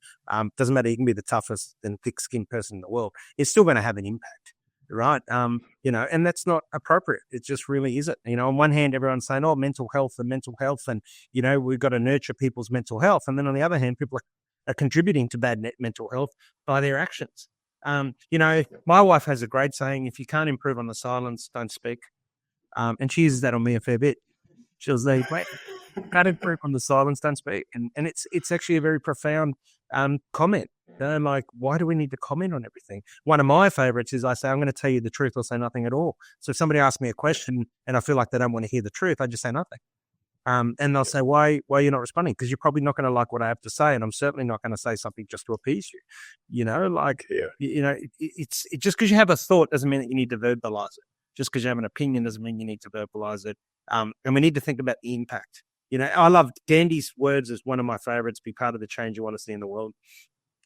Doesn't matter, you can be the toughest and thick-skinned person in the world. It's still going to have an impact, right? You know, and that's not appropriate. It just really isn't. You know, on one hand, everyone's saying, oh, mental health, and, you know, we've got to nurture people's mental health. And then on the other hand, people are contributing to bad mental health by their actions. You know, my wife has a great saying, if you can't improve on the silence, don't speak. And she uses that on me a fair bit. She'll say, Cut it on the silence, don't speak. And it's actually a very profound comment. Like, why do we need to comment on everything? One of my favorites is I say, I'm going to tell you the truth or say nothing at all. So if somebody asks me a question and I feel like they don't want to hear the truth, I just say nothing. And they'll say, why are you not responding? Because you're probably not going to like what I have to say. And I'm certainly not going to say something just to appease you. It's just because you have a thought doesn't mean that you need to verbalize it. Just because you have an opinion doesn't mean you need to verbalize it. And we need to think about the impact. I love Gandhi's words as one of my favorites, be part of the change you want to see in the world.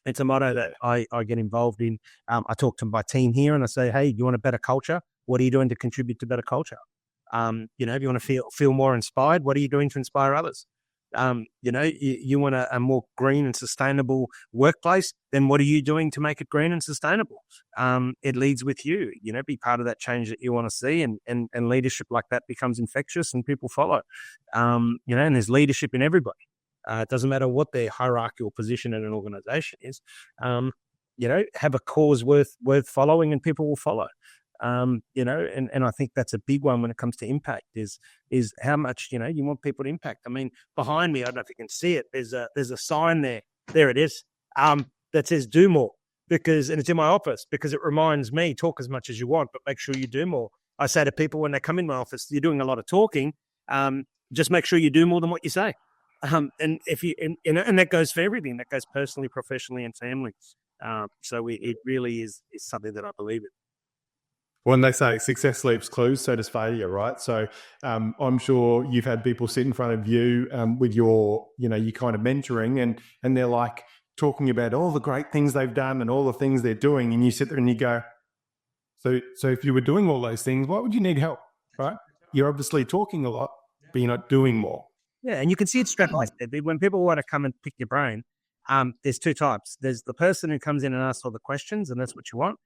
It's a motto that I get involved in. I talk to my team here and I say, hey, you want a better culture? What are you doing to contribute to better culture? If you want to feel more inspired, what are you doing to inspire others? You want a more green and sustainable workplace, then what are you doing to make it green and sustainable? It leads with you, be part of that change that you want to see, and leadership like that becomes infectious and people follow. And there's leadership in everybody. It doesn't matter what their hierarchical position in an organization is. Have a cause worth following and people will follow. And I think that's a big one when it comes to impact is how much, you want people to impact. I mean, behind me, I don't know if you can see it. There's a sign there. There it is. That says do more and it's in my office because it reminds me, talk as much as you want, but make sure you do more. I say to people when they come in my office, you're doing a lot of talking. Just make sure you do more than what you say. And if you, and that goes for everything, that goes personally, professionally, and family. So it really is something that I believe in. When they say success leaves clues, so does failure, right? So I'm sure you've had people sit in front of you with your kind of mentoring and they're like talking about all the great things they've done and all the things they're doing. And you sit there and you go, so if you were doing all those things, why would you need help, right? You're obviously talking a lot, but you're not doing more. Yeah, and you can see it straight away. When people want to come and pick your brain, there's two types. There's the person who comes in and asks all the questions, and that's what you want.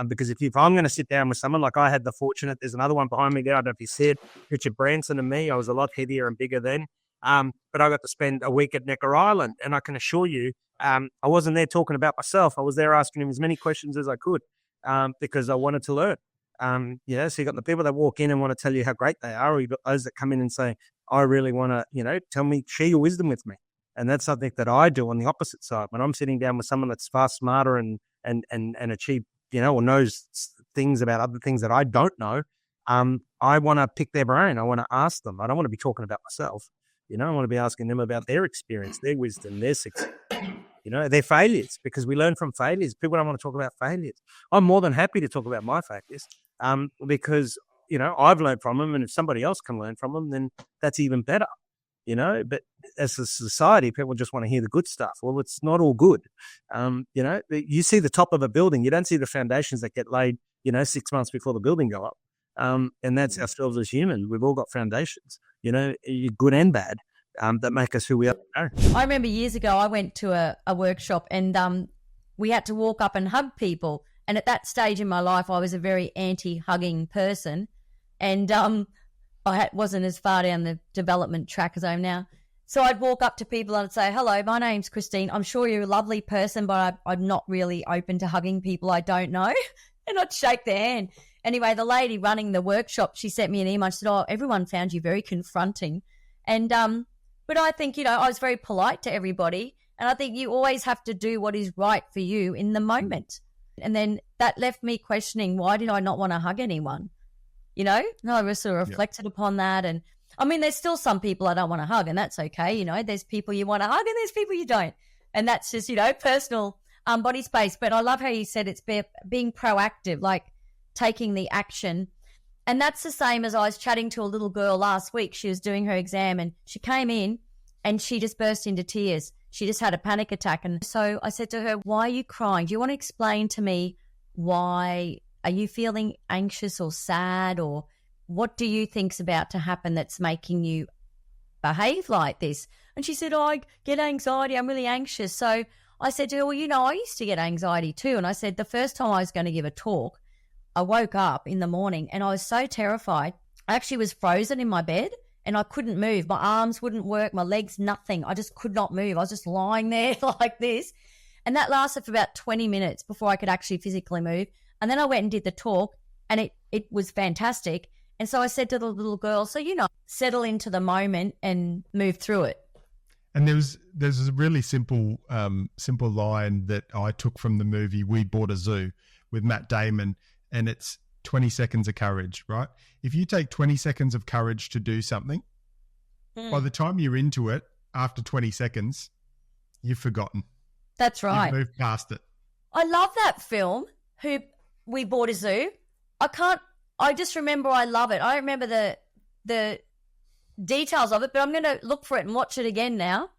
Because if I'm going to sit down with someone, like I had the fortunate, there's another one behind me there, I don't know if you see it, Richard Branson and me, I was a lot heavier and bigger then. But I got to spend a week at Necker Island, and I can assure you, I wasn't there talking about myself. I was there asking him as many questions as I could because I wanted to learn. So you got the people that walk in and want to tell you how great they are, or you got those that come in and say, I really want to, share your wisdom with me. And that's something that I do on the opposite side. When I'm sitting down with someone that's far smarter and achieve, or knows things about other things that I don't know, I want to pick their brain. I want to ask them. I don't want to be talking about myself. I want to be asking them about their experience, their wisdom, their success, their failures, because we learn from failures. People don't want to talk about failures. I'm more than happy to talk about my failures because, I've learned from them. And if somebody else can learn from them, then that's even better. But as a society, people just want to hear the good stuff. Well, it's not all good. You see the top of a building. You don't see the foundations that get laid, 6 months before the building go up. And that's ourselves as humans. We've all got foundations, good and bad, that make us who we are. I remember years ago, I went to a workshop and we had to walk up and hug people. And at that stage in my life, I was a very anti-hugging person. And I wasn't as far down the development track as I am now. So I'd walk up to people and I'd say, hello, my name's Christine. I'm sure you're a lovely person, but I'm not really open to hugging people I don't know. And I'd shake their hand. Anyway, the lady running the workshop, she sent me an email. She said, oh, everyone found you very confronting. And but I think, I was very polite to everybody. And I think you always have to do what is right for you in the moment. And then that left me questioning, why did I not want to hug anyone? And I sort of reflected upon that. And I mean, there's still some people I don't want to hug, and that's okay. There's people you want to hug and there's people you don't. And that's just, personal body space. But I love how you said it's being proactive, like taking the action. And that's the same as I was chatting to a little girl last week. She was doing her exam and she came in and she just burst into tears. She just had a panic attack. And so I said to her, why are you crying? Do you want to explain to me why? Are you feeling anxious or sad, or what do you think's about to happen that's making you behave like this? And she said, I get anxiety. I'm really anxious. So I said to her, well, I used to get anxiety too. And I said, the first time I was going to give a talk, I woke up in the morning and I was so terrified. I actually was frozen in my bed and I couldn't move. My arms wouldn't work, my legs, nothing. I just could not move. I was just lying there like this. And that lasted for about 20 minutes before I could actually physically move. And then I went and did the talk and it was fantastic. And so I said to the little girl, so, settle into the moment and move through it. And there's a really simple line that I took from the movie We Bought a Zoo with Matt Damon, and it's 20 seconds of courage, right? If you take 20 seconds of courage to do something, by the time you're into it, after 20 seconds, you've forgotten. That's right. You've moved past it. I love that film, We Bought a Zoo. I just remember I love it. I don't remember the details of it, but I'm going to look for it and watch it again now.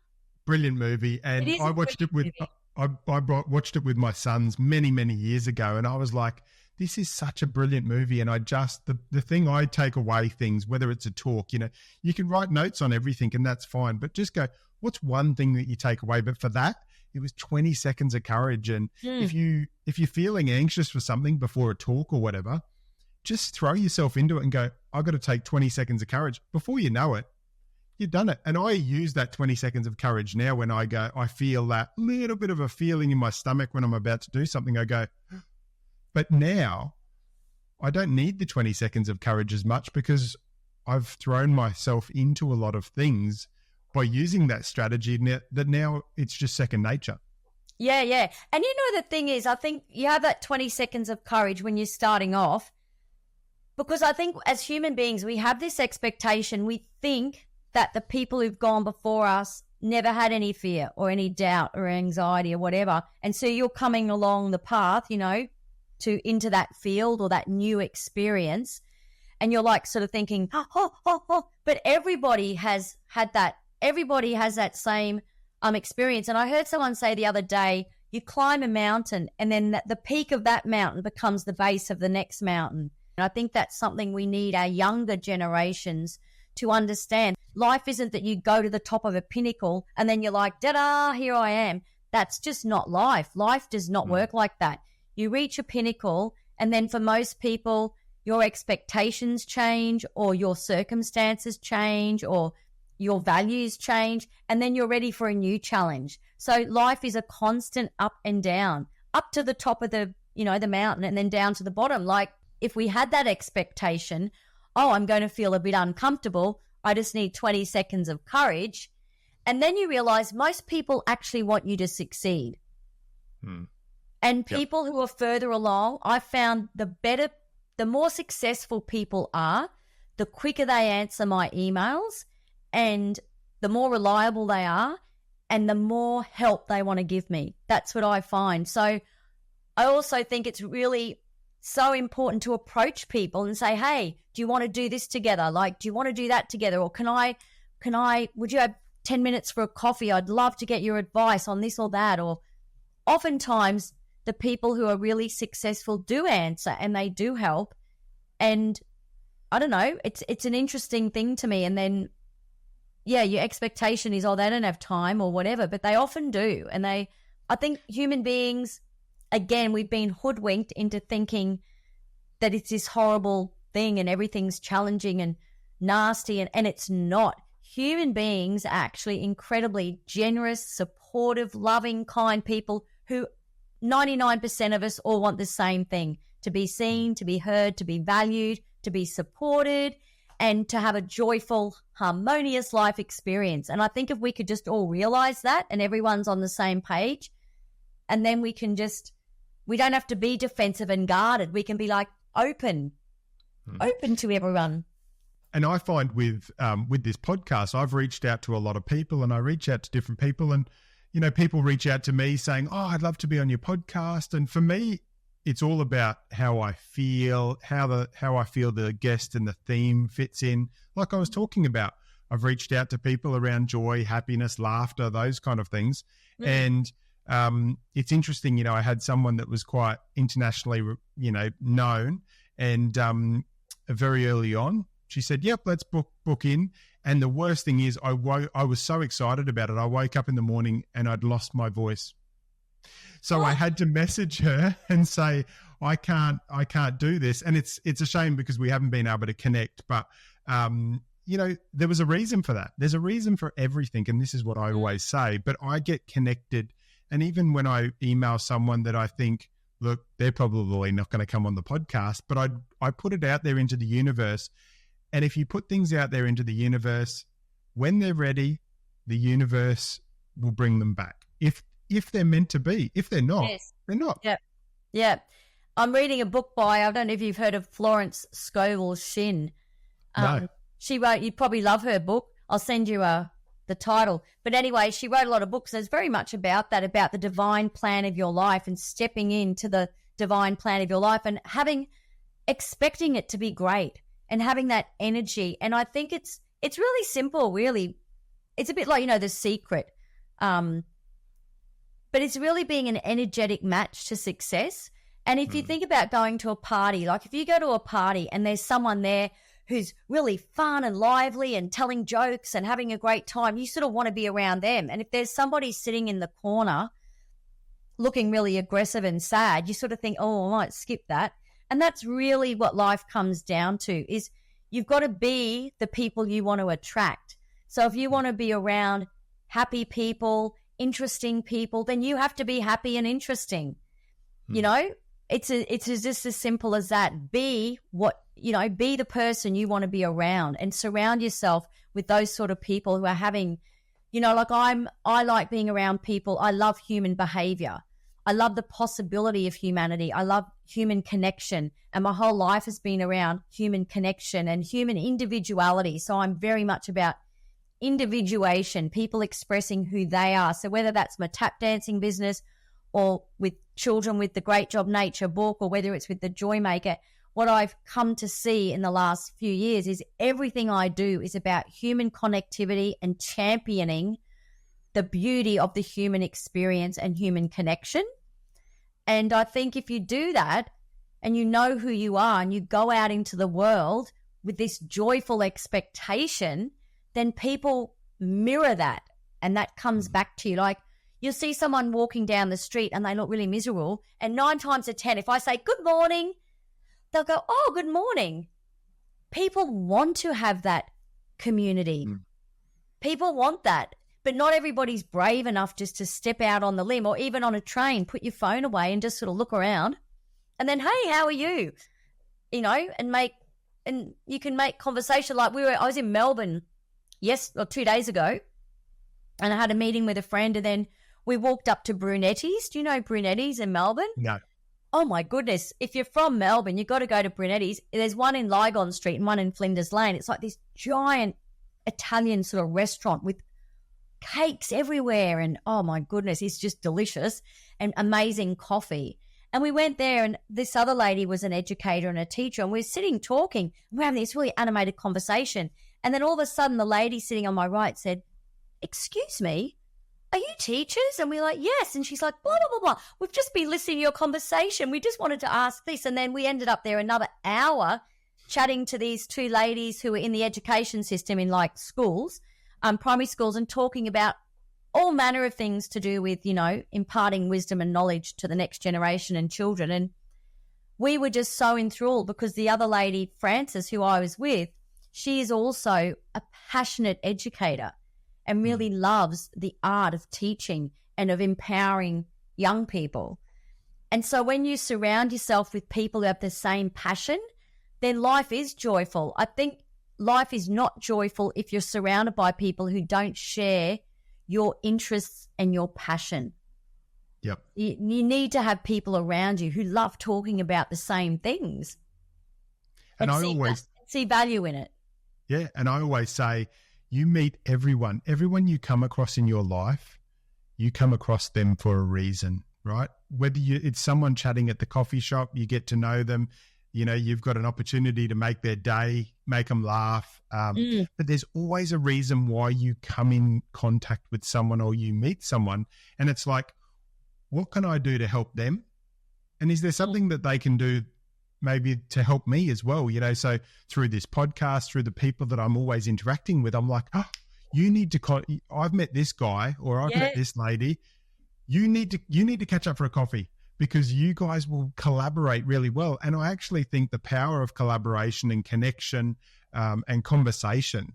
Brilliant movie. And I watched it with watched it with my sons many, many years ago, and I was like, this is such a brilliant movie. And I just, the thing I take away things, whether it's a talk, you can write notes on everything and that's fine, but just go, what's one thing that you take away? But for that, it was 20 seconds of courage. And if you're feeling anxious for something before a talk or whatever, just throw yourself into it and go, I've got to take 20 seconds of courage. Before you know it, you've done it. And I use that 20 seconds of courage now when I feel that little bit of a feeling in my stomach when I'm about to do something. I go, but now I don't need the 20 seconds of courage as much because I've thrown myself into a lot of things by using that strategy that now it's just second nature. Yeah, yeah. And the thing is, I think you have that 20 seconds of courage when you're starting off, because I think as human beings, we have this expectation. We think that the people who've gone before us never had any fear or any doubt or anxiety or whatever. And so you're coming along the path, into that field or that new experience. And you're like sort of thinking, but everybody has had that. Everybody has that same experience. And I heard someone say the other day, you climb a mountain and then the peak of that mountain becomes the base of the next mountain. And I think that's something we need our younger generations to understand. Life isn't that you go to the top of a pinnacle and then you're like, da-da, here I am. That's just not life. Life does not work like that. You reach a pinnacle and then for most people, your expectations change or your circumstances change or your values change, and then you're ready for a new challenge. So life is a constant up and down, up to the top of the mountain and then down to the bottom. Like if we had that expectation, I'm going to feel a bit uncomfortable, I just need 20 seconds of courage. And then you realize most people actually want you to succeed. And people who are further along, I found the more successful people are, the quicker they answer my emails and the more reliable they are and the more help they want to give me. That's what I find. So I also think it's really so important to approach people and say, hey, do you want to do this together? Like, do you want to do that together? Or would you have 10 minutes for a coffee? I'd love to get your advice on this or that. Or oftentimes the people who are really successful do answer and they do help. And I don't know, it's an interesting thing to me. And then, your expectation is, they don't have time or whatever, but they often do. And I think human beings, again, we've been hoodwinked into thinking that it's this horrible thing and everything's challenging and nasty, and it's not. Human beings are actually incredibly generous, supportive, loving, kind people who 99% of us all want the same thing: to be seen, to be heard, to be valued, to be supported, and to have a joyful, harmonious life experience. And I think if we could just all realize that and everyone's on the same page, and then we don't have to be defensive and guarded. We can be like open to everyone. And I find with this podcast, I've reached out to a lot of people, and I reach out to different people, and people reach out to me saying, I'd love to be on your podcast. And for me, it's all about how I feel, how I feel the guest and the theme fits in. Like I was talking about, I've reached out to people around joy, happiness, laughter, those kind of things. And it's interesting, I had someone that was quite internationally, known, and very early on, she said, yep, let's book in. And the worst thing is I was so excited about it. I woke up in the morning and I'd lost my voice. So I had to message her and say, I can't do this. And it's a shame because we haven't been able to connect, but there was a reason for that. There's a reason for everything. And this is what I always say, but I get connected. And even when I email someone that I think, look, they're probably not going to come on the podcast, but I put it out there into the universe. And if you put things out there into the universe, when they're ready, the universe will bring them back. If they're meant to be. If they're not, they're not. Yeah. Yeah. I'm reading a book by, I don't know if you've heard of Florence Scovel Shinn. No. She wrote, you'd probably love her book. I'll send you the title. But anyway, she wrote a lot of books. And it's very much about that, about the divine plan of your life and stepping into the divine plan of your life and expecting it to be great and having that energy. And I think it's really simple, really. It's a bit like, The Secret. But it's really being an energetic match to success. And if you think about going to a party, like if you go to a party and there's someone there who's really fun and lively and telling jokes and having a great time, you sort of want to be around them. And if there's somebody sitting in the corner looking really aggressive and sad, you sort of think, oh, I might skip that. And that's really what life comes down to, is you've got to be the people you want to attract. So if you want to be around happy people, interesting people, then you have to be happy and interesting. It's just as simple as that. Be the person you want to be around and surround yourself with those sort of people who are having, I like being around people. I love human behavior. I love the possibility of humanity. I love human connection. And my whole life has been around human connection and human individuality. So I'm very much about individuation, people expressing who they are. So whether that's my tap dancing business or with children with the Great Job Nature book, or whether it's with the Joy Maker, what I've come to see in the last few years is everything I do is about human connectivity and championing the beauty of the human experience and human connection. And I think if you do that and you know who you are and you go out into the world with this joyful expectation, then people mirror that and that comes back to you. Like, you'll see someone walking down the street and they look really miserable, and 9 times out of 10, if I say good morning, they'll go, oh, good morning. People want to have that community. People want that. But not everybody's brave enough just to step out on the limb, or even on a train, put your phone away and just sort of look around and then, hey, how are you? And you can make conversation. Like I was in Melbourne 2 days ago, and I had a meeting with a friend, and then we walked up to Brunetti's. Do you know Brunetti's in Melbourne? No. Oh my goodness. If you're from Melbourne, you've got to go to Brunetti's. There's one in Lygon Street and one in Flinders Lane. It's like this giant Italian sort of restaurant with cakes everywhere. And oh my goodness, it's just delicious, and amazing coffee. And we went there, and this other lady was an educator and a teacher, and we're sitting talking. And we're having this really animated conversation. And then all of a sudden, the lady sitting on my right said, excuse me, are you teachers? And we're like, yes. And she's like, blah, blah, blah, blah. We've just been listening to your conversation. We just wanted to ask this. And then we ended up there another hour chatting to these two ladies who were in the education system in like schools, primary schools, and talking about all manner of things to do with, imparting wisdom and knowledge to the next generation and children. And we were just so enthralled because the other lady, Frances, who I was with, she is also a passionate educator and really loves the art of teaching and of empowering young people. And so when you surround yourself with people who have the same passion, then life is joyful. I think life is not joyful if you're surrounded by people who don't share your interests and your passion. Yep. You need to have people around you who love talking about the same things. And I always see value in it. Yeah. And I always say, you meet everyone you come across in your life, you come across them for a reason, right? Whether it's someone chatting at the coffee shop, you get to know them, you've got an opportunity to make their day, make them laugh. But there's always a reason why you come in contact with someone or you meet someone. And it's like, what can I do to help them? And is there something that they can do maybe to help me as well? So through this podcast, through the people that I'm always interacting with, I'm like, oh, you need to, I've met this guy or I've met this lady. You need to catch up for a coffee, because you guys will collaborate really well. And I actually think the power of collaboration and connection and conversation,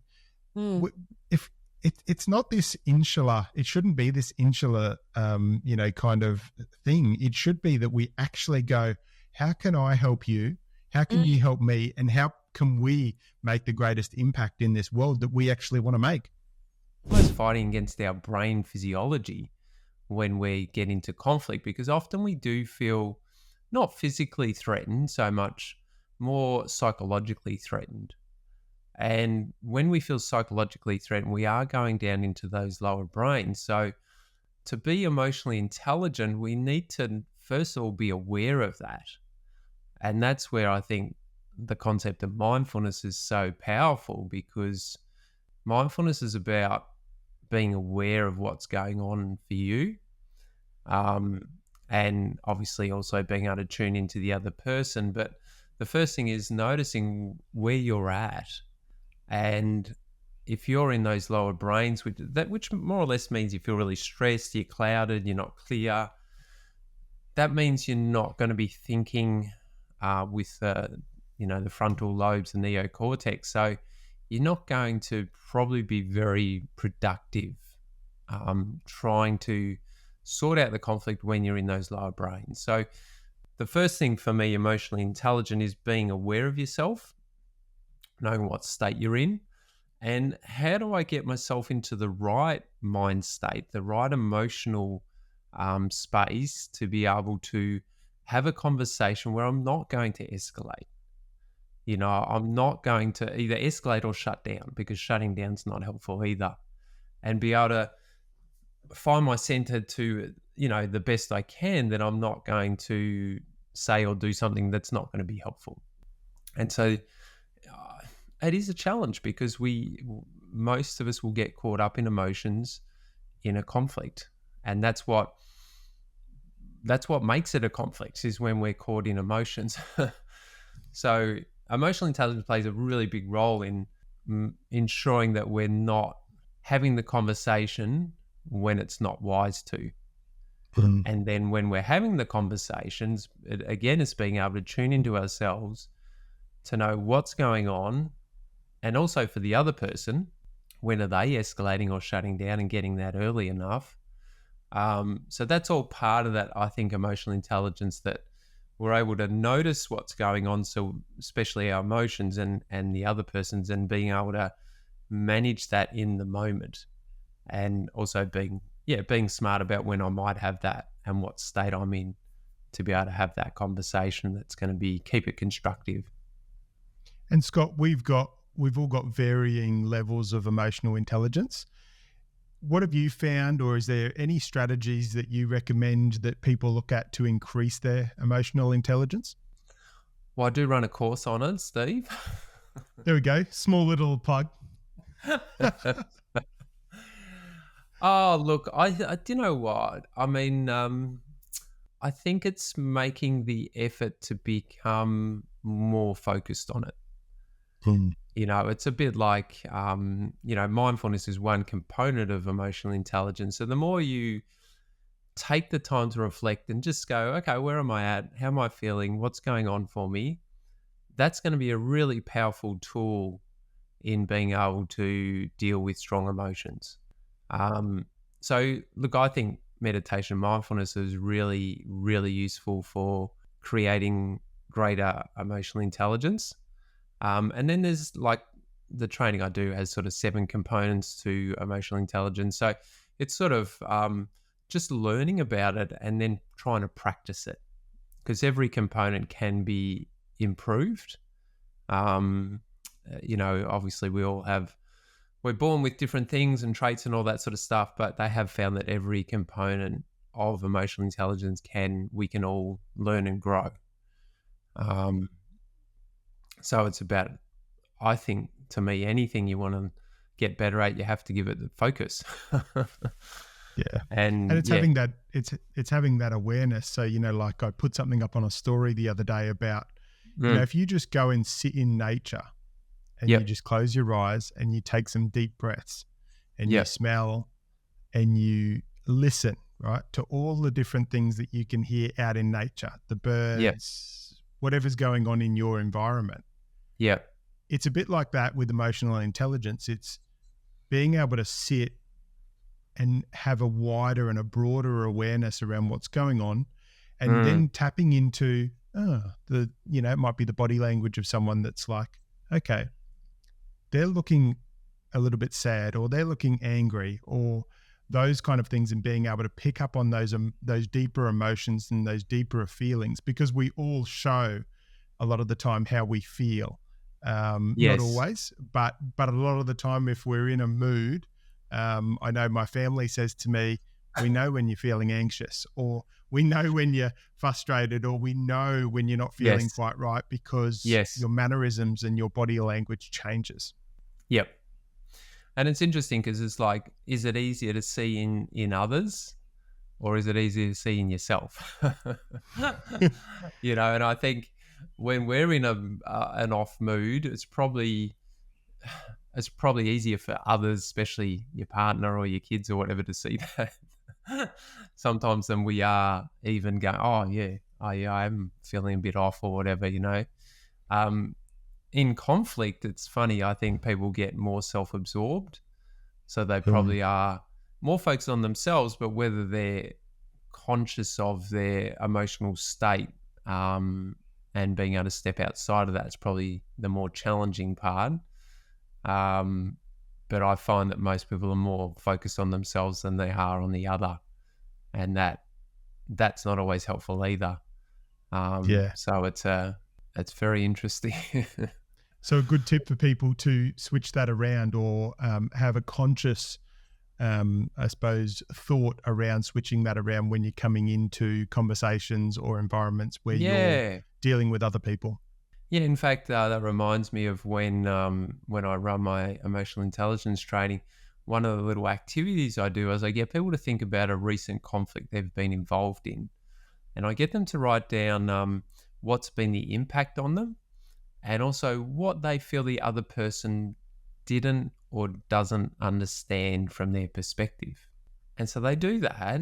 if it's not this insular, it shouldn't be this insular, kind of thing. It should be that we actually go, how can I help you? How can you help me? And how can we make the greatest impact in this world that we actually want to make? Almost fighting against our brain physiology when we get into conflict, because often we do feel not physically threatened so much, more psychologically threatened. And when we feel psychologically threatened, we are going down into those lower brains. So to be emotionally intelligent, we need to first of all be aware of that. And that's where I think the concept of mindfulness is so powerful, because mindfulness is about being aware of what's going on for you. And obviously also being able to tune into the other person. But the first thing is noticing where you're at. And if you're in those lower brains, which more or less means you feel really stressed, you're clouded, you're not clear, that means you're not going to be thinking with the frontal lobes, the neocortex. So you're not going to probably be very productive trying to sort out the conflict when you're in those lower brains. So the first thing for me, emotionally intelligent, is being aware of yourself, knowing what state you're in, and how do I get myself into the right mind state, the right emotional space to be able to have a conversation where I'm not going to escalate. I'm not going to either escalate or shut down, because shutting down is not helpful either. And be able to find my center to, the best I can, that I'm not going to say or do something that's not going to be helpful. And so it is a challenge, because most of us will get caught up in emotions in a conflict. And that's what makes it a conflict, is when we're caught in emotions. So emotional intelligence plays a really big role in ensuring that we're not having the conversation when it's not wise to. And then when we're having the conversations, it's being able to tune into ourselves to know what's going on, and also for the other person, when are they escalating or shutting down, and getting that early enough. So that's all part of that, I think, emotional intelligence, that we're able to notice what's going on, so especially our emotions and the other person's, and being able to manage that in the moment. And also being smart about when I might have that and what state I'm in, to be able to have that conversation that's going to keep it constructive. And Scott, we've all got varying levels of emotional intelligence. What have you found, or is there any strategies that you recommend that people look at to increase their emotional intelligence? Well, I do run a course on it, Steve. There we go. Small little plug. Oh, look, I do you know what? I mean, I think it's making the effort to become more focused on it. It's a bit like, mindfulness is one component of emotional intelligence. So the more you take the time to reflect and just go, okay, where am I at? How am I feeling? What's going on for me? That's going to be a really powerful tool in being able to deal with strong emotions. So look, I think meditation and mindfulness is really, really useful for creating greater emotional intelligence. And then there's like the training I do has sort of 7 components to emotional intelligence. So it's sort of just learning about it and then trying to practice it, because every component can be improved. Obviously we're born with different things and traits and all that sort of stuff, but they have found that every component of emotional intelligence we can all learn and grow. So it's about, I think, to me, anything you want to get better at, you have to give it the focus. Yeah. And it's having that, it's having that awareness. So, like I put something up on a story the other day about, if you just go and sit in nature and you just close your eyes and you take some deep breaths and you smell and you listen, right, to all the different things that you can hear out in nature, the birds, whatever's going on in your environment. Yeah. It's a bit like that with emotional intelligence. It's being able to sit and have a wider and a broader awareness around what's going on, and then tapping into it might be the body language of someone that's like okay, they're looking a little bit sad, or they're looking angry, or those kind of things, and being able to pick up on those deeper emotions and those deeper feelings, because we all show a lot of the time how we feel. Not Yes. always, but a lot of the time, if we're in a mood, I know my family says to me, "We know when you're feeling anxious, or we know when you're frustrated, or we know when you're not feeling Yes. quite right, because Yes. your mannerisms and your body language changes." Yep. And it's interesting because it's like, is it easier to see in others, or is it easier to see in yourself? And I think when we're in an off mood, it's probably easier for others, especially your partner or your kids or whatever, to see that sometimes than we are even going, oh yeah, I'm feeling a bit off or whatever. In conflict, it's funny. I think people get more self-absorbed, so they probably are more focused on themselves, but whether they're conscious of their emotional state, and being able to step outside of that is probably the more challenging part. But I find that most people are more focused on themselves than they are on the other, and that's not always helpful either. Yeah. So it's very interesting. So a good tip for people to switch that around, or have a conscious, I suppose, thought around switching that around when you're coming into conversations or environments where you're Yeah. dealing with other people. Yeah, in fact, that reminds me of when I run my emotional intelligence training. One of the little activities I do is I get people to think about a recent conflict they've been involved in, and I get them to write down what's been the impact on them, and also what they feel the other person didn't or doesn't understand from their perspective. And so they do that,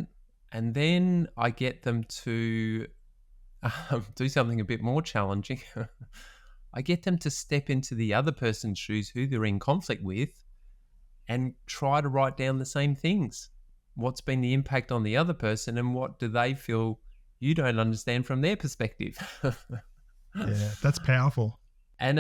and then I get them to do something a bit more challenging. I get them to step into the other person's shoes who they're in conflict with and try to write down the same things. What's been the impact on the other person, and what do they feel you don't understand from their perspective? Yeah, that's powerful. And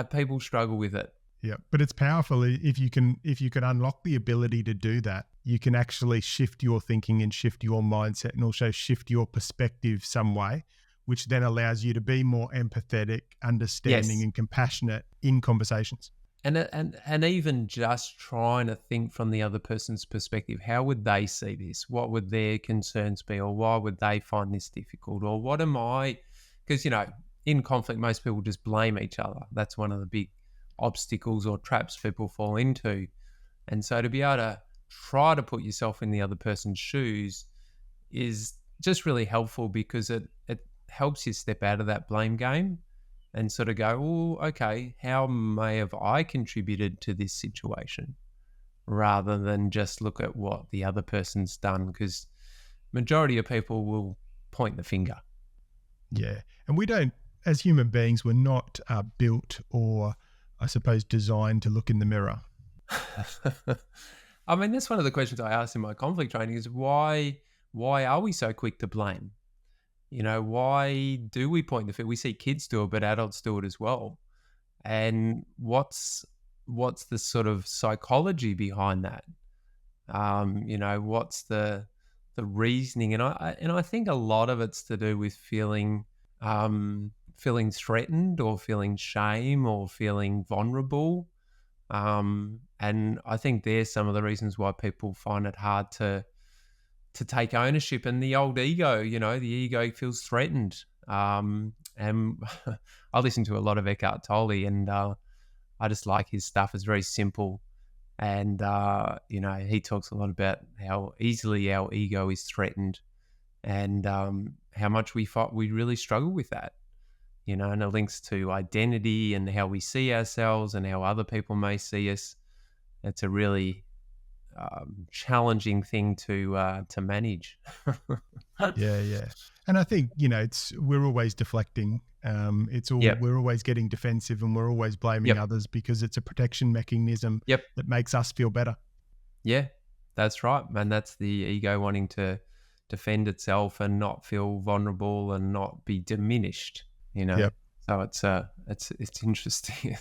people struggle with it. Yeah, but it's powerful if you can unlock the ability to do that. You can actually shift your thinking and shift your mindset, and also shift your perspective some way, which then allows you to be more empathetic, understanding, Yes. and compassionate in conversations. And even just trying to think from the other person's perspective, how would they see this? What would their concerns be? Or why would they find this difficult? Or what am I? Because, in conflict, most people just blame each other. That's one of the big obstacles or traps people fall into. And so to be able to try to put yourself in the other person's shoes is just really helpful, because it helps you step out of that blame game and sort of go, oh, okay, how may have I contributed to this situation, rather than just look at what the other person's done, because majority of people will point the finger. Yeah, and we don't, as human beings, we're not built or, I suppose, designed to look in the mirror. I mean, that's one of the questions I ask in my conflict training is why are we so quick to blame? Why do we point the finger? We see kids do it, but adults do it as well. And what's the sort of psychology behind that? What's the reasoning? And I think a lot of it's to do with feeling threatened, or feeling shame, or feeling vulnerable. And I think there's some of the reasons why people find it hard to take ownership. And the old ego, the ego feels threatened. And I listen to a lot of Eckhart Tolle, and I just like his stuff. It's very simple. And, he talks a lot about how easily our ego is threatened, and how much we really struggle with that, and it links to identity and how we see ourselves and how other people may see us. It's a really challenging thing to manage. Yeah. And I think, we're always deflecting. We're always getting defensive, and we're always blaming others, because it's a protection mechanism that makes us feel better. Yeah, that's right. And that's the ego wanting to defend itself and not feel vulnerable and not be diminished, Yep. So it's interesting.